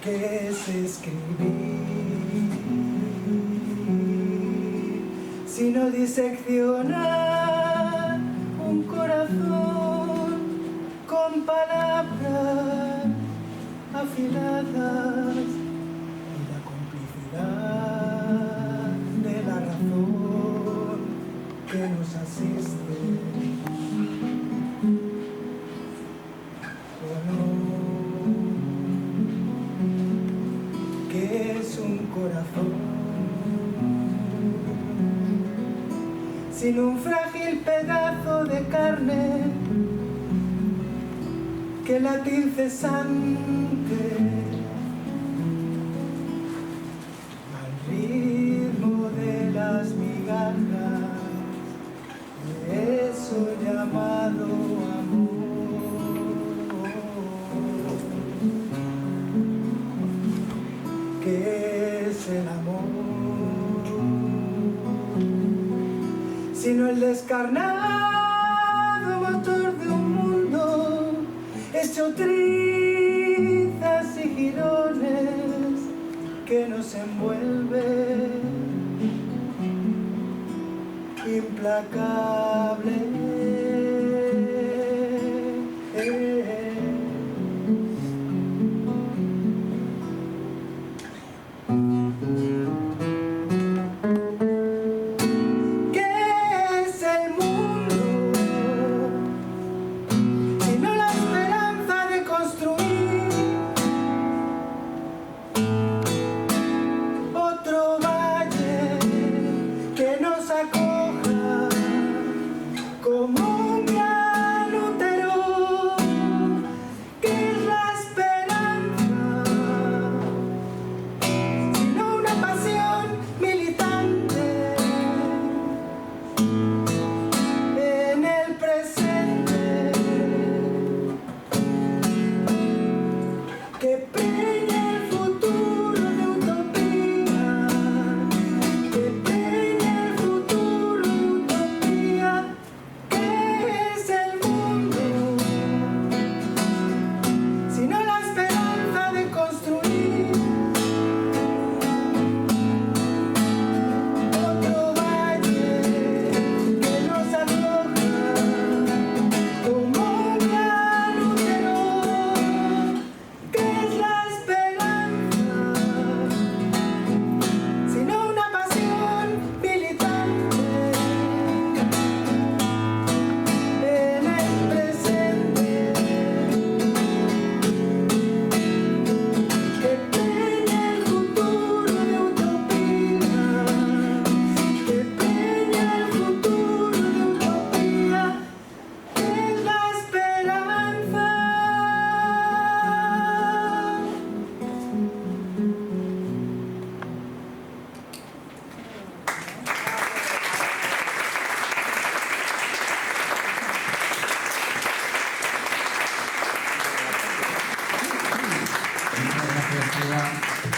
¿Qué es escribir sino diseccionar un corazón con palabras afiladas y la complicidad de la razón que nos asiste? ¿O no? ¿Qué es un corazón sin un frágil pedazo de carne que late incesante al ritmo de las migajas de eso llamado amor? ¿Qué es el amor sino el descarnado motor de un mundo hecho trizas y jirones que nos envuelve implacable?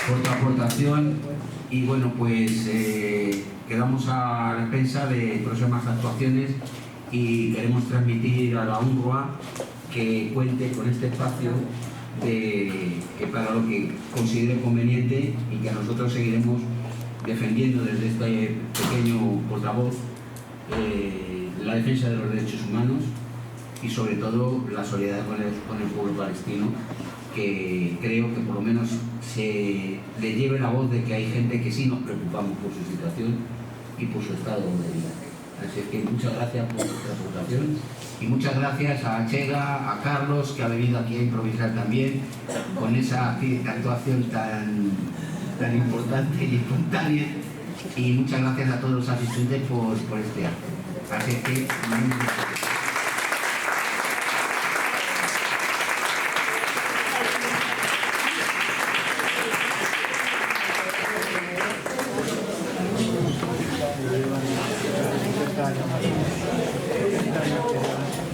Por tu aportación, y bueno, pues quedamos a la expensas de próximas actuaciones y queremos transmitir a la UNRWA que cuente con este espacio para lo que considere conveniente, y que nosotros seguiremos defendiendo desde este pequeño portavoz la defensa de los derechos humanos y sobre todo la solidaridad con el pueblo palestino, que creo que por lo menos se le lleve la voz de que hay gente que sí nos preocupamos por su situación y por su estado de vida. Así es que muchas gracias por vuestra aportación y muchas gracias a Chega, a Carlos, que ha venido aquí a improvisar también con esa actuación tan tan importante y espontánea. Y muchas gracias a todos los asistentes por este acto. Así que, Gracias.